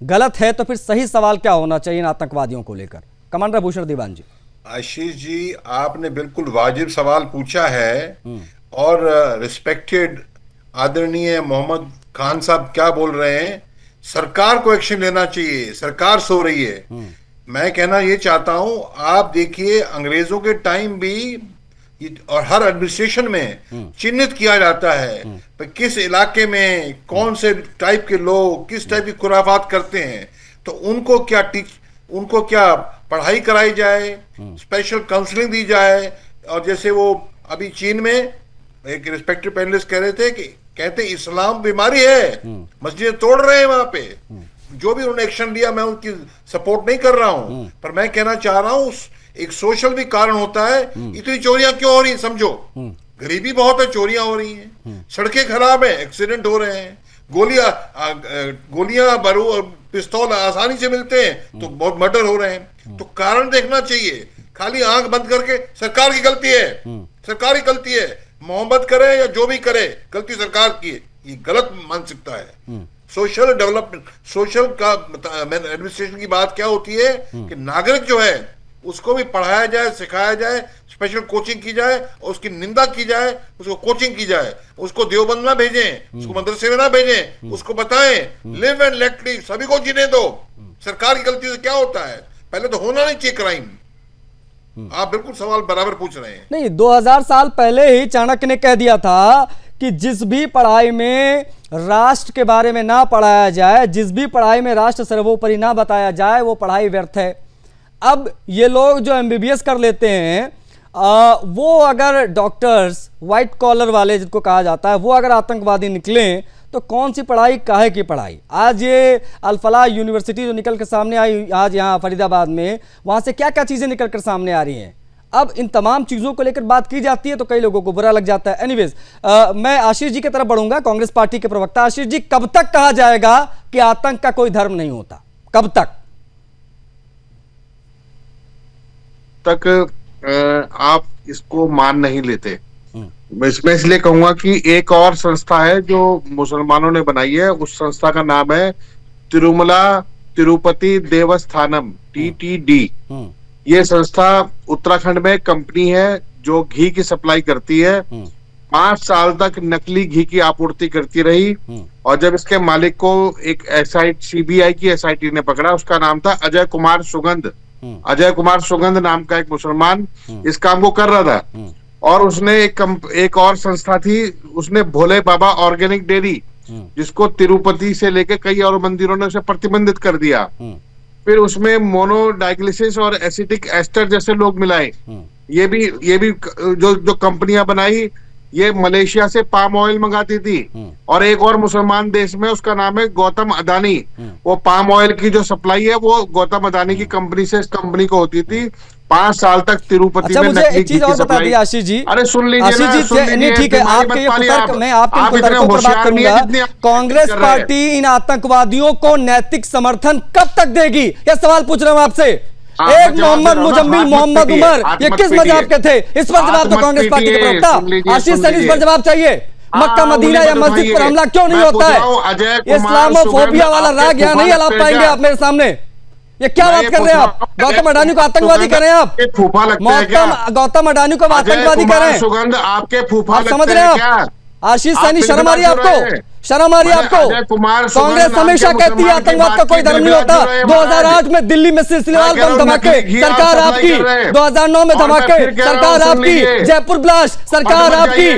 गलत है तो फिर सही सवाल क्या होना चाहिए इन आतंकवादियों को लेकर? कमांडर भूषण दीवान जी। आशीष जी, आपने बिल्कुल वाजिब सवाल पूछा है। और रिस्पेक्टेड आदरणीय मोहम्मद खान साहब क्या बोल रहे हैं, सरकार को एक्शन लेना चाहिए, सरकार सो रही है। मैं कहना ये चाहता हूं, आप देखिए अंग्रेजों के टाइम भी और हर एडमिनिस्ट्रेशन में चिन्हित किया जाता है पर किस इलाके में कौन से टाइप के लोग किस टाइप की खुराफात करते हैं, तो उनको क्या पढ़ाई कराई जाए, स्पेशल काउंसलिंग दी जाए। और जैसे वो अभी चीन में एक रिस्पेक्टेड पैनलिस्ट कह रहे थे कि कहते इस्लाम बीमारी है, मस्जिदें तोड़ रहे हैं वहां पे। जो भी उन्होंने एक्शन लिया मैं उनकी सपोर्ट नहीं कर रहा हूं, पर मैं कहना चाह रहा हूं एक सोशल भी कारण होता है। इतनी चोरियां क्यों हो रही हैं समझो, गरीबी बहुत है, चोरियां हो रही हैं, सड़कें खराब है, एक्सीडेंट हो रहे हैं, गोलियां बारूद पिस्तौल आसानी से मिलते हैं तो बहुत मर्डर हो रहे हैं। तो कारण देखना चाहिए, खाली आंख बंद करके सरकार की गलती है, सरकार की गलती है, मोहब्बत करे या जो भी करे गलती सरकार की है, ये गलत मानसिकता है। सोशल डेवलपमेंट, सोशल का एडमिनिस्ट्रेशन की बात क्या होती है कि नागरिक जो है उसको भी पढ़ाया जाए, सिखाया जाए, स्पेशल कोचिंग की जाए, और उसकी निंदा की जाए, उसको कोचिंग की जाए, उसको देवबंद ना भेजें, उसको मदरसे में ना भेजें, उसको बताएं लिव एंड लेट लिव, सभी को जीने दो। सरकार की गलती से क्या होता है, पहले तो होना नहीं चाहिए क्राइम। आप बिल्कुल सवाल बराबर पूछ रहे हैं। नहीं, 2000 साल पहले ही चाणक्य ने कह दिया था कि जिस भी पढ़ाई में राष्ट्र के बारे में ना पढ़ाया जाए, जिस भी पढ़ाई में राष्ट्र सर्वोपरि ना बताया जाए, वो पढ़ाई व्यर्थ है। अब ये लोग जो एमबीबीएस कर लेते हैं, वो अगर डॉक्टर्स व्हाइट कॉलर वाले जिनको कहा जाता है, वो अगर आतंकवादी निकलें तो कौन सी पढ़ाई, काहे की पढ़ाई। आज ये अल-फलाह यूनिवर्सिटी जो निकल कर सामने आई आज यहाँ फरीदाबाद में, वहाँ से क्या क्या चीज़ें निकल कर सामने आ रही हैं। अब इन तमाम चीज़ों को लेकर बात की जाती है तो कई लोगों को बुरा लग जाता है। एनीवेज, मैं आशीष जी की तरफ बढ़ूंगा, कांग्रेस पार्टी के प्रवक्ता। आशीष जी, कब तक कहा जाएगा कि आतंक का कोई धर्म नहीं होता, कब तक? आप इसको मान नहीं लेते। मैं इसलिए कहूंगा कि एक और संस्था है जो मुसलमानों ने बनाई है, उस संस्था का नाम है तिरुमला तिरुपति देवस्थानम, TTD। ये संस्था उत्तराखंड में कंपनी है जो घी की सप्लाई करती है। 5 साल तक नकली घी की आपूर्ति करती रही, और जब इसके मालिक को एक CBI की SIT ने पकड़ा, उसका नाम था अजय कुमार सुगंध। अजय कुमार सुगंध नाम का एक मुसलमान इस काम को कर रहा था। और उसने एक और संस्था थी, उसने भोले बाबा ऑर्गेनिक डेयरी, जिसको तिरुपति से लेके कई और मंदिरों ने उसे प्रतिबंधित कर दिया। फिर उसमें मोनोडाइग्लिसिस और एसिटिक एस्टर जैसे लोग मिलाए। ये भी जो कंपनियां बनाई, ये मलेशिया से पाम ऑयल मंगाती थी। और एक और मुसलमान देश में, उसका नाम है गौतम अदानी, वो पाम ऑयल की जो सप्लाई है वो गौतम अदानी की कंपनी से इस कंपनी को होती थी। 5 साल तक तिरुपति में मुझे एक चीज और बता दी आशीष जी। अरे सुन लीजिए, नहीं ठीक है, आपके ये कुतर्क मैं आपके कुतर्कों पर बात करूंगा। कांग्रेस पार्टी इन आतंकवादियों को नैतिक समर्थन कब तक देगी, यह सवाल पूछ रहा हूं आपसे। एक मोहम्मद मुजम्मिल मोहम्मद उमर, ये किस मजहब के थे? इस पर जवाब दो कांग्रेस पार्टी के प्रवक्ता आशीष सैनी, इस पर जवाब चाहिए। मक्का मदीना या मस्जिद पर हमला क्यों नहीं होता है? इस्लामोफोबिया वाला राग यहाँ नहीं अलाप पाएंगे आप मेरे सामने। ये क्या बात कर रहे हैं आप? गौतम अडानी को आतंकवादी कर रहे हैं आप? फूफा लगता है क्या? गौतम अडानी को आतंकवादी कर रहे हैं? सुगंध आपके फूफा समझ रहे हैं आप? आशीष सैनी, शर्म आ रही है आपको? शर्म आ रही है आपको? कांग्रेस हमेशा कहती है आतंकवाद का कोई धर्म नहीं होता। 2008 में दिल्ली में सिलसिलेवार बम धमाके, सरकार आपकी। 2009 में धमाके, सरकार आपकी। जयपुर ब्लास्ट, सरकार आपकी।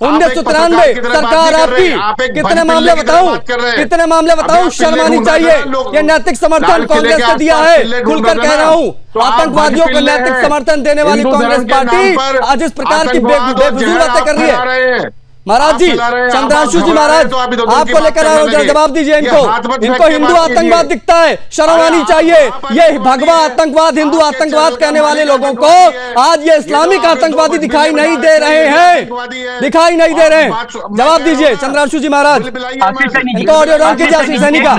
1993 सरकार आपकी। कितने मामले बताऊं, कितने मामले बताऊं? शर्म आनी चाहिए। ये नैतिक समर्थन कांग्रेस ने दिया है, खुलकर कह रहा हूं। आतंकवादियों को नैतिक समर्थन देने वाली कांग्रेस पार्टी आज इस प्रकार की बेफिजूल बातें कर रही है। महाराज जी, चंद्रांशु जी महाराज, आपको लेकर आ रहा हूं, जवाब दीजिए इनको हिंदू आतंकवाद दिखता है, शर्म आनी चाहिए। ये भगवा आतंकवाद, हिंदू आतंकवाद कहने वाले लोगों को आज ये इस्लामिक आतंकवादी दिखाई नहीं दे रहे हैं, दिखाई नहीं दे रहे हैं। जवाब दीजिए चंद्रांशु जी महाराज, इनको ऑडियो डाउन कीजिए आशीष सैनी का।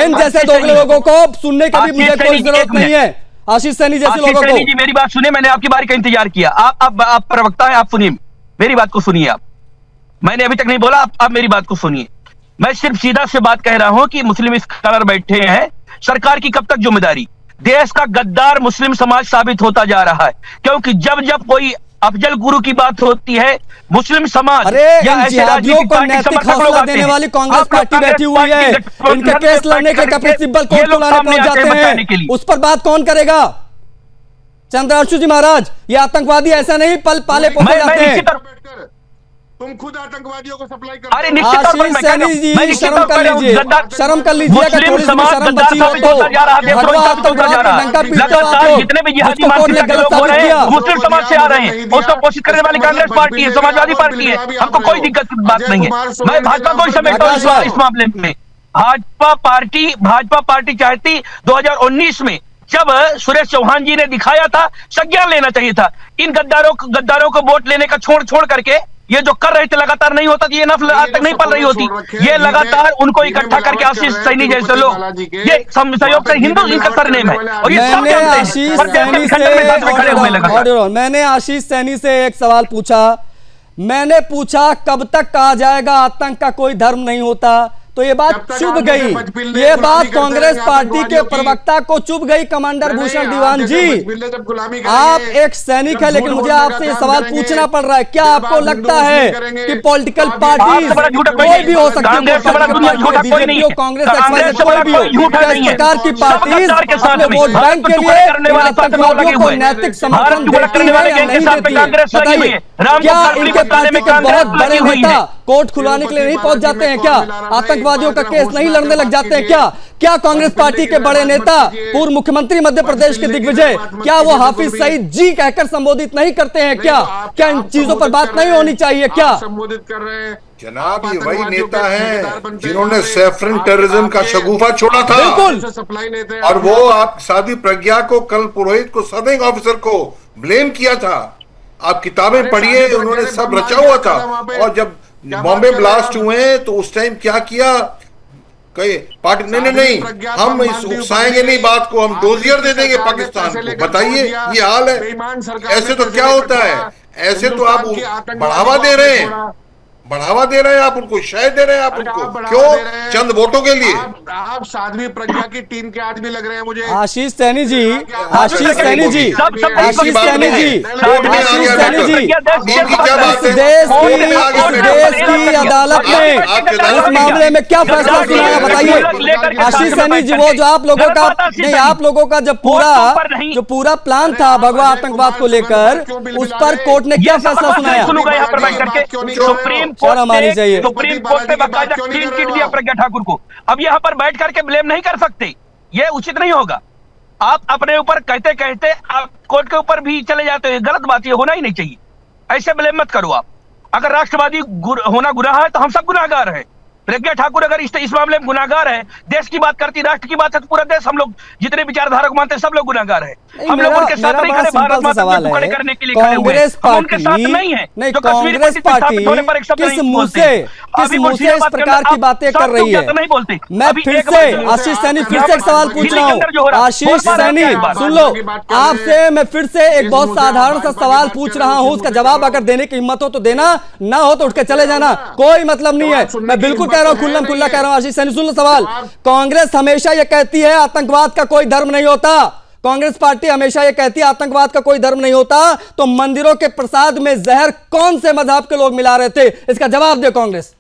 इन जैसे दोगले लोगों को सुनने की भी मुझे कोई जरूरत नहीं है। आशीष सैनी जैसे लोगों को। मेरी बात सुनिए, मैंने आपकी बारी का इंतजार किया। आप प्रवक्ता है, आप सुनिए मेरी बात को, सुनिए आप। मैंने अभी तक नहीं बोला, आप मेरी बात को सुनिए। मैं सिर्फ सीधा से बात कह रहा हूं कि मुस्लिम स्कॉलर बैठे हैं, सरकार की कब तक जिम्मेदारी? देश का गद्दार मुस्लिम समाज साबित होता जा रहा है, क्योंकि जब जब कोई अफजल गुरु की बात होती है, मुस्लिम समाज या ऐसे राजनीतिक पार्टी समर्थक लोग आते देने वाली कांग्रेस पार्टी बैठी हुई है, इनके केस लड़ने के लिए प्रिंसिपल कोर्ट को लाने पहुंच जाते हैं, उस पर बात कौन करेगा? चंद्राशु जी महाराज, ये आतंकवादी ऐसा नहीं पल पाले पोसे जाते हैं। तुम खुद आतंकवादियों को सप्लाई करते अरे हो। निश्चित तौर पर आशीष मैं कह रहा हूं, सैनी जी मैं निश्चित शर्म तौर कर पर लीजिए, शर्म कर लीजिए, अगर मुस्लिम थोड़ी सी समाज शर्म बची हो गद्दार तो होता जा रहा है, भगवा होता जा रहा है। डंका पीटते हो आप लगातार लोग, जितने भी जिहादी जिसको कोर्ट ने मानसिकता के गलत लोग हो साबित रहे किया। हैं मुस्लिम समाज से आ रहे हैं, उसको कोशिश करने वाली कांग्रेस पार्टी है, समाजवादी पार्टी है, हमको कोई दिक्कत की बात नहीं है। मैं भाजपा को ही समेटता हूं इस मामले में। भाजपा पार्टी चाहती 2019 में जब सुरेश चौहान जी ने दिखाया था, संज्ञान लेना चाहिए था। इन गद्दारों को वोट लेने का छोड़ करके ये जो कर रहे थे लगातार नहीं होता, ये नस्ल आज तक नहीं पल रही होती। ये लगातार उनको इकट्ठा करके आशीष सैनी जैसे लोग, ये सहयोग से हिंदू इनका सरनेम है और ये सब मैंने आशीष सैनी मैंने आशीष सैनी से एक सवाल पूछा, मैंने पूछा कब तक कहा जाएगा आतंक का कोई धर्म नहीं होता, तो ये बात चुभ गई, ये बात कांग्रेस पार्टी के प्रवक्ता को चुभ गई। कमांडर भूषण दीवान जी, आप एक सैनिक है, लेकिन मुझे आपसे ये सवाल पूछना पड़ रहा है, क्या आपको लगता है कि पॉलिटिकल पार्टी कोई भी हो सकती है, बीजेपी हो, कांग्रेस, कोई भी हो, क्या इस प्रकार की पार्टी अपने वोट बैंक के लिए आतंकवादियों को नैतिक समर्थन देती है या नहीं देती है? बताइए, क्या इनके पार्टी के बहुत बड़े नेता कोर्ट खुलवाने के लिए नहीं पहुंच जाते हैं? क्या आतंकवादियों का केस नहीं लड़ने लग जाते हैं? क्या कांग्रेस पार्टी के बड़े नेता, पूर्व मुख्यमंत्री मध्य प्रदेश के दिग्विजय, क्या वो हाफिज सईद जी कहकर संबोधित नहीं करते हैं? क्या इन चीजों पर बात नहीं होनी चाहिए? क्या संबोधित कर रहे हैं जनाब, ये वही नेता हैं जिन्होंने सैफरन टेररिज्म का शगुफा छोड़ा था। बिल्कुल। सप्लाई लेते हैं और वो आप साध्वी प्रज्ञा को, कल पुरोहित को, सर्विंग ऑफिसर को ब्लेम किया था। आप किताबें पढ़िए, उन्होंने सब रचा हुआ था। और जब बॉम्बे ब्लास्ट हुए तो उस टाइम क्या किया, कहे पार्टी नहीं, हम इस उकसाएंगे नहीं बात को, हम डोजियर दे देंगे पाकिस्तान को। बताइए, ये हाल है। ऐसे तो क्या होता है, ऐसे तो आप बढ़ावा दे रहे हैं, आप उनको, शय दे रहे हैं आप उनको, क्यों? चंद वोटों के लिए। आप साध्वी प्रज्ञा की टीम के आदमी लग रहे हैं मुझे। आशीष सैनी जी, आशीष सैनी जी, आशीष सैनी जी, आशीष सैनी जी, देश की अदालत ने इस मामले में क्या फैसला सुनाया, बताइए। आशीष सैनी जी, वो जो आप लोगों का नहीं, आप लोगों का जो पूरा प्लान था भगवा आतंकवाद को लेकर, उस पर कोर्ट ने क्या फैसला सुनाया? सुप्रीम कोर्ट ने बाकायदा क्लीन चिट दिया प्रज्ञा ठाकुर को। अब यहाँ पर बैठ करके ब्लेम नहीं कर सकते, ये उचित नहीं होगा। आप अपने ऊपर कहते आप कोर्ट के ऊपर भी चले जाते हो, गलत बात, ये होना ही नहीं चाहिए। ऐसे ब्लेम मत करो आप। अगर राष्ट्रवादी होना गुनाह है तो हम सब गुनाहगार हैं। प्रज्ञा ठाकुर अगर इस मामले में गुनाहगार है, देश की बात करती, राष्ट्र की बात है, तो पूरा देश, हम लोग जितने विचारधारा को मानते हैं सब लोग गुनाहगार हैं। हम लोग उनके साथ नहीं खड़े, भारत माता के टुकड़े करने के लिए खड़े हुए हैं, हम उनके साथ नहीं है। नहीं, जो कश्मीर कांग्रेस पार्टी किस मुंह से इस प्रकार की बातें कर रही है? नहीं बोलते। मैं फिर से आशीष सैनी, फिर से एक सवाल पूछ रहा हूँ। आशीष सैनी सुन लो, आपसे मैं फिर से एक बहुत साधारण सा सवाल पूछ रहा हूँ, उसका जवाब अगर देने की हिम्मत हो तो देना, ना हो तो उठ के चले जाना, कोई मतलब नहीं है। मैं बिल्कुल कह रहा हूँ, खुल्लम खुल्ला कह रहा हूँ। आशीष सैनी सुन लो सवाल। कांग्रेस हमेशा ये कहती है आतंकवाद का कोई धर्म नहीं होता, कांग्रेस पार्टी हमेशा ये कहती है आतंकवाद का कोई धर्म नहीं होता, तो मंदिरों के प्रसाद में जहर कौन से मजहब के लोग मिला रहे थे? इसका जवाब दे कांग्रेस।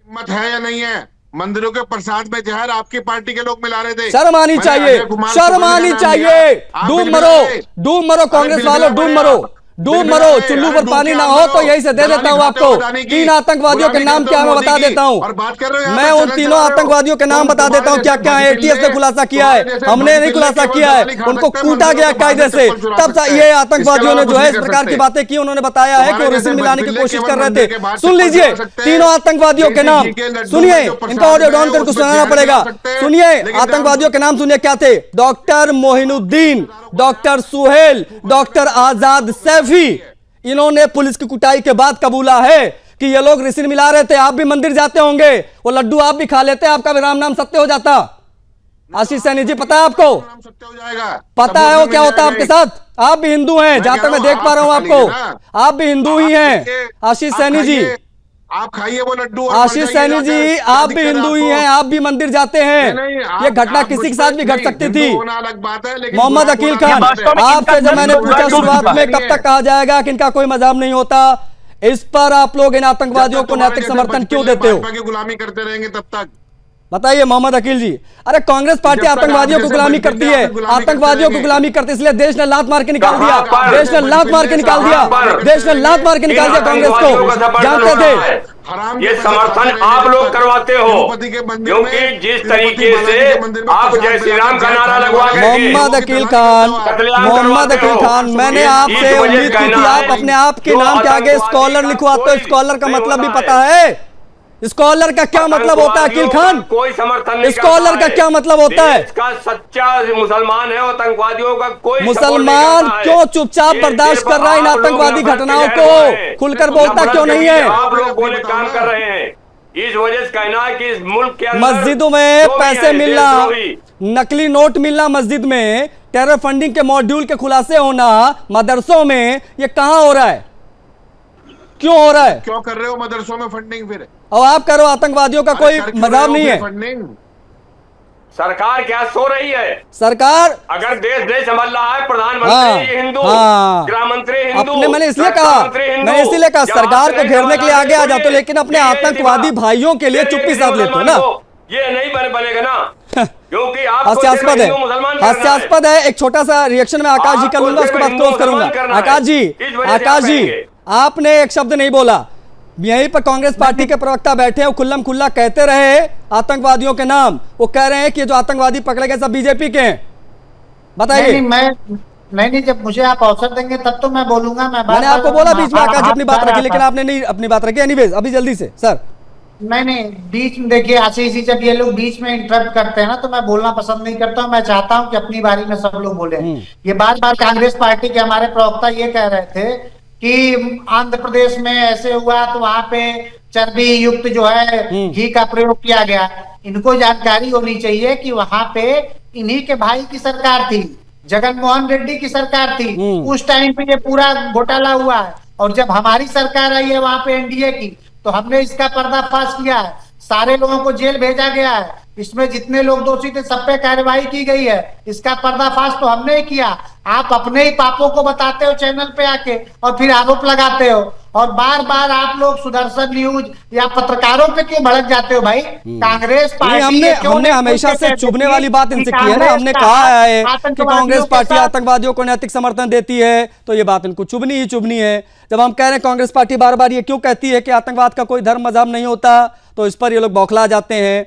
हिम्मत है या नहीं है? मंदिरों के प्रसाद में जहर आपकी पार्टी के लोग मिला रहे थे। शर्म आनी चाहिए, शर्म आनी चाहिए। डूब मरो कांग्रेस वालों, डूब मरो। चुल्लू पर पानी ना हो तो यही से दे देता हूं आपको। 3 आतंकवादियों के नाम क्या मैं बता देता हूं। मैं उन तीनों आतंकवादियों के नाम बता देता हूं क्या क्या है। एटीएस ने खुलासा किया है, हमने नहीं खुलासा किया है, उनको कूटा गया कायदे से। तब ये आतंकवादियों ने जो है इस प्रकार की बातें की, उन्होंने बताया है कि वो रिसिन मिलाने की कोशिश कर रहे थे। सुन लीजिए तीनों आतंकवादियों के नाम, सुनिए, इनका ऑडियो डाउन करके सुनाना पड़ेगा। सुनिए आतंकवादियों के नाम, सुनिए क्या थे। Doctor Mohinuddin, doctor Suhail, doctor Azad Saifi. इन्होंने पुलिस की कुटाई के बाद कबूला है कि ये लोग रिसिन मिला रहे थे। आप भी मंदिर जाते होंगे, वो लड्डू आप भी खा लेते, आपका भी राम नाम सत्य हो जाता। आशीष सैनी जी, पता है आपको? पता है वो क्या होता है आपके साथ? आप भी हिंदू हैं, जहां तक मैं देख पा रहा हूं आपको, आप भी हिंदू ही हैं। आशीष सैनी जी, आप खाइए वो लड्डू। आशीष सैनी जी, आप भी हिंदू ही हैं, आप भी मंदिर जाते हैं। ये घटना किसी के साथ भी घट सकती थी। मोहम्मद अकील खान, आपसे जब मैंने पूछा शुरुआत में कब तक कहा जाएगा कि इनका कोई मजहब नहीं होता, इस पर आप लोग इन आतंकवादियों को नैतिक समर्थन क्यों देते हो? गुलामी करते रहेंगे तब तक। बताइए मोहम्मद अकील जी। अरे कांग्रेस पार्टी आतंकवादियों को गुलामी करती है, आतंकवादियों को गुलामी करती है, इसलिए देश ने लात मार के निकाल दिया, देश ने लात मार के निकाल दिया, देश ने लात मार के निकाल दिया कांग्रेस को। जानते थे ये समर्थन आप लोग करवाते हो, क्योंकि जिस तरीके से आप जय श्री राम का नारा लगवा करके मोहम्मद अकील खान, मैंने आपसे उम्मीद की थी आप अपने आप के नाम के आगे स्कॉलर लिखवाते हो। स्कॉलर का मतलब भी पता है? स्कॉलर का क्या मतलब होता है अकील खान? कोई समर्थन नहीं। स्कॉलर का क्या मतलब होता है? इसका सच्चा मुसलमान है, आतंकवादियों का कोई मुसलमान क्यों चुपचाप बर्दाश्त कर रहा है इन आतंकवादी घटनाओं को? खुलकर बोलता क्यों नहीं है? आप लोग बोले काम कर रहे हैं, इस वजह से कहना है कि इस मुल्क के अंदर मस्जिदों में पैसे मिलना, नकली नोट मिलना मस्जिद में, टेरर फंडिंग के मॉड्यूल के खुलासे होना मदरसों में, ये कहां हो रहा है? क्यों हो रहा है? क्यों कर रहे हो मदरसों में फंडिंग फिर? और आप करो, आतंकवादियों का कोई मजाक नहीं है। सरकार क्या सो रही है? सरकार अगर देश नहीं संभल रहा है, प्रधानमंत्री हिंदू, गृह मंत्री हिंदू, अपने मैंने इसलिए कहा सरकार को घेरने के लिए आगे आ जाते, लेकिन अपने आतंकवादी भाइयों के लिए चुप्पी साध लेते हो ना। ये नहीं बनेगा ना, क्योंकि आप हास्यास्पद है। एक छोटा सा रिएक्शन में आकाश जी का लूंगा, उसके बाद क्लोज करूंगा। आकाश जी आपने एक शब्द नहीं बोला, यहीं पर कांग्रेस पार्टी के प्रवक्ता बैठे हैं, खुल्लम खुल्ला कहते रहे आतंकवादियों के नाम। वो कह रहे हैं कि जो आतंकवादी पकड़े गए सब बीजेपी के हैं। बताइए। नहीं, जब मुझे आप अवसर देंगे तब तो मैं बोलूंगा। मैंने आपको बोला बीच में आकाश जी अपनी बात रखी, लेकिन आपने नहीं अपनी बात रखी। एनीवेज अभी जल्दी से सर। नहीं, बीच में देखिए आशीष जी, जब ये लोग बीच में इंटरप्ट करते हैं ना, तो मैं बोलना पसंद नहीं करता हूं। मैं चाहता हूं कि अपनी बारी में सब लोग बोले। ये बार बार कांग्रेस पार्टी के हमारे प्रवक्ता ये कह रहे थे कि आंध्र प्रदेश में ऐसे हुआ तो वहां पे चर्बी युक्त जो है घी का प्रयोग किया गया। इनको जानकारी होनी चाहिए कि वहां पे इन्हीं के भाई की सरकार थी, जगनमोहन रेड्डी की सरकार थी। उस टाइम पे ये पूरा घोटाला हुआ है, और जब हमारी सरकार आई है वहां पे एनडीए की, तो हमने इसका पर्दाफाश किया है। सारे लोगों को जेल भेजा गया है, इसमें जितने लोग दोषी थे सब पे कार्रवाई की गई है। इसका पर्दाफाश तो हमने ही किया। आप अपने ही पापों को बताते हो चैनल पे आके, और फिर आरोप लगाते हो। और बार बार आप लोग सुदर्शन न्यूज या पत्रकारों पे क्यों भड़क जाते हो भाई? कांग्रेस पार्टी हमने हमेशा से चुभने वाली बात इनसे की है ना। हमने कहा है कि कांग्रेस पार्टी आतंकवादियों को नैतिक समर्थन देती है, तो ये बात इनको चुभनी ही चुभनी है। जब हम कह रहे हैं कांग्रेस पार्टी बार बार ये क्यों कहती है कि आतंकवाद का कोई धर्म मजहब नहीं होता, तो इस पर ये लोग बौखला जाते हैं।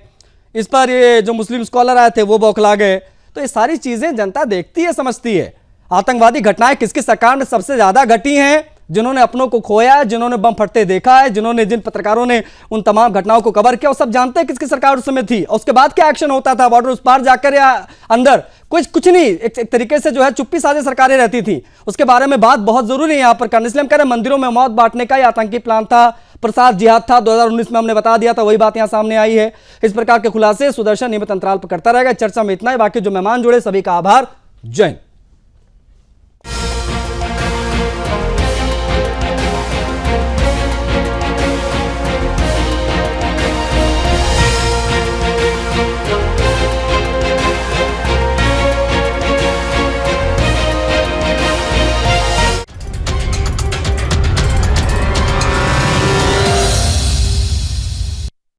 इस पर ये जो मुस्लिम स्कॉलर आए थे वो बौखला गए। तो ये सारी चीजें जनता देखती है, समझती है। आतंकवादी घटनाएं किसकी सरकार में सबसे ज्यादा घटी हैं? जिन्होंने अपनों को खोया है, जिन्होंने बम फटते देखा है, जिन पत्रकारों ने उन तमाम घटनाओं को कवर किया, वो सब जानते हैं किसकी सरकार उस समय थी। और उसके बाद क्या एक्शन होता था, बॉर्डर उस पार जाकर या अंदर, कुछ नहीं। एक तरीके से जो है चुप्पी साझे सरकारें रहती थी। उसके बारे में बात बहुत जरूरी है यहाँ पर करना, इसलिए हम कह रहे हैं मंदिरों में मौत बांटने का आतंकी प्लान था, प्रसाद जिहाद था। 2019 में हमने बता दिया था, वही बात यहाँ सामने आई है। इस प्रकार के खुलासे सुदर्शन नियमित अंतराल पर करता रहेगा। चर्चा में इतना ही, बाकी जो मेहमान जुड़े सभी का आभार। जय हिंद।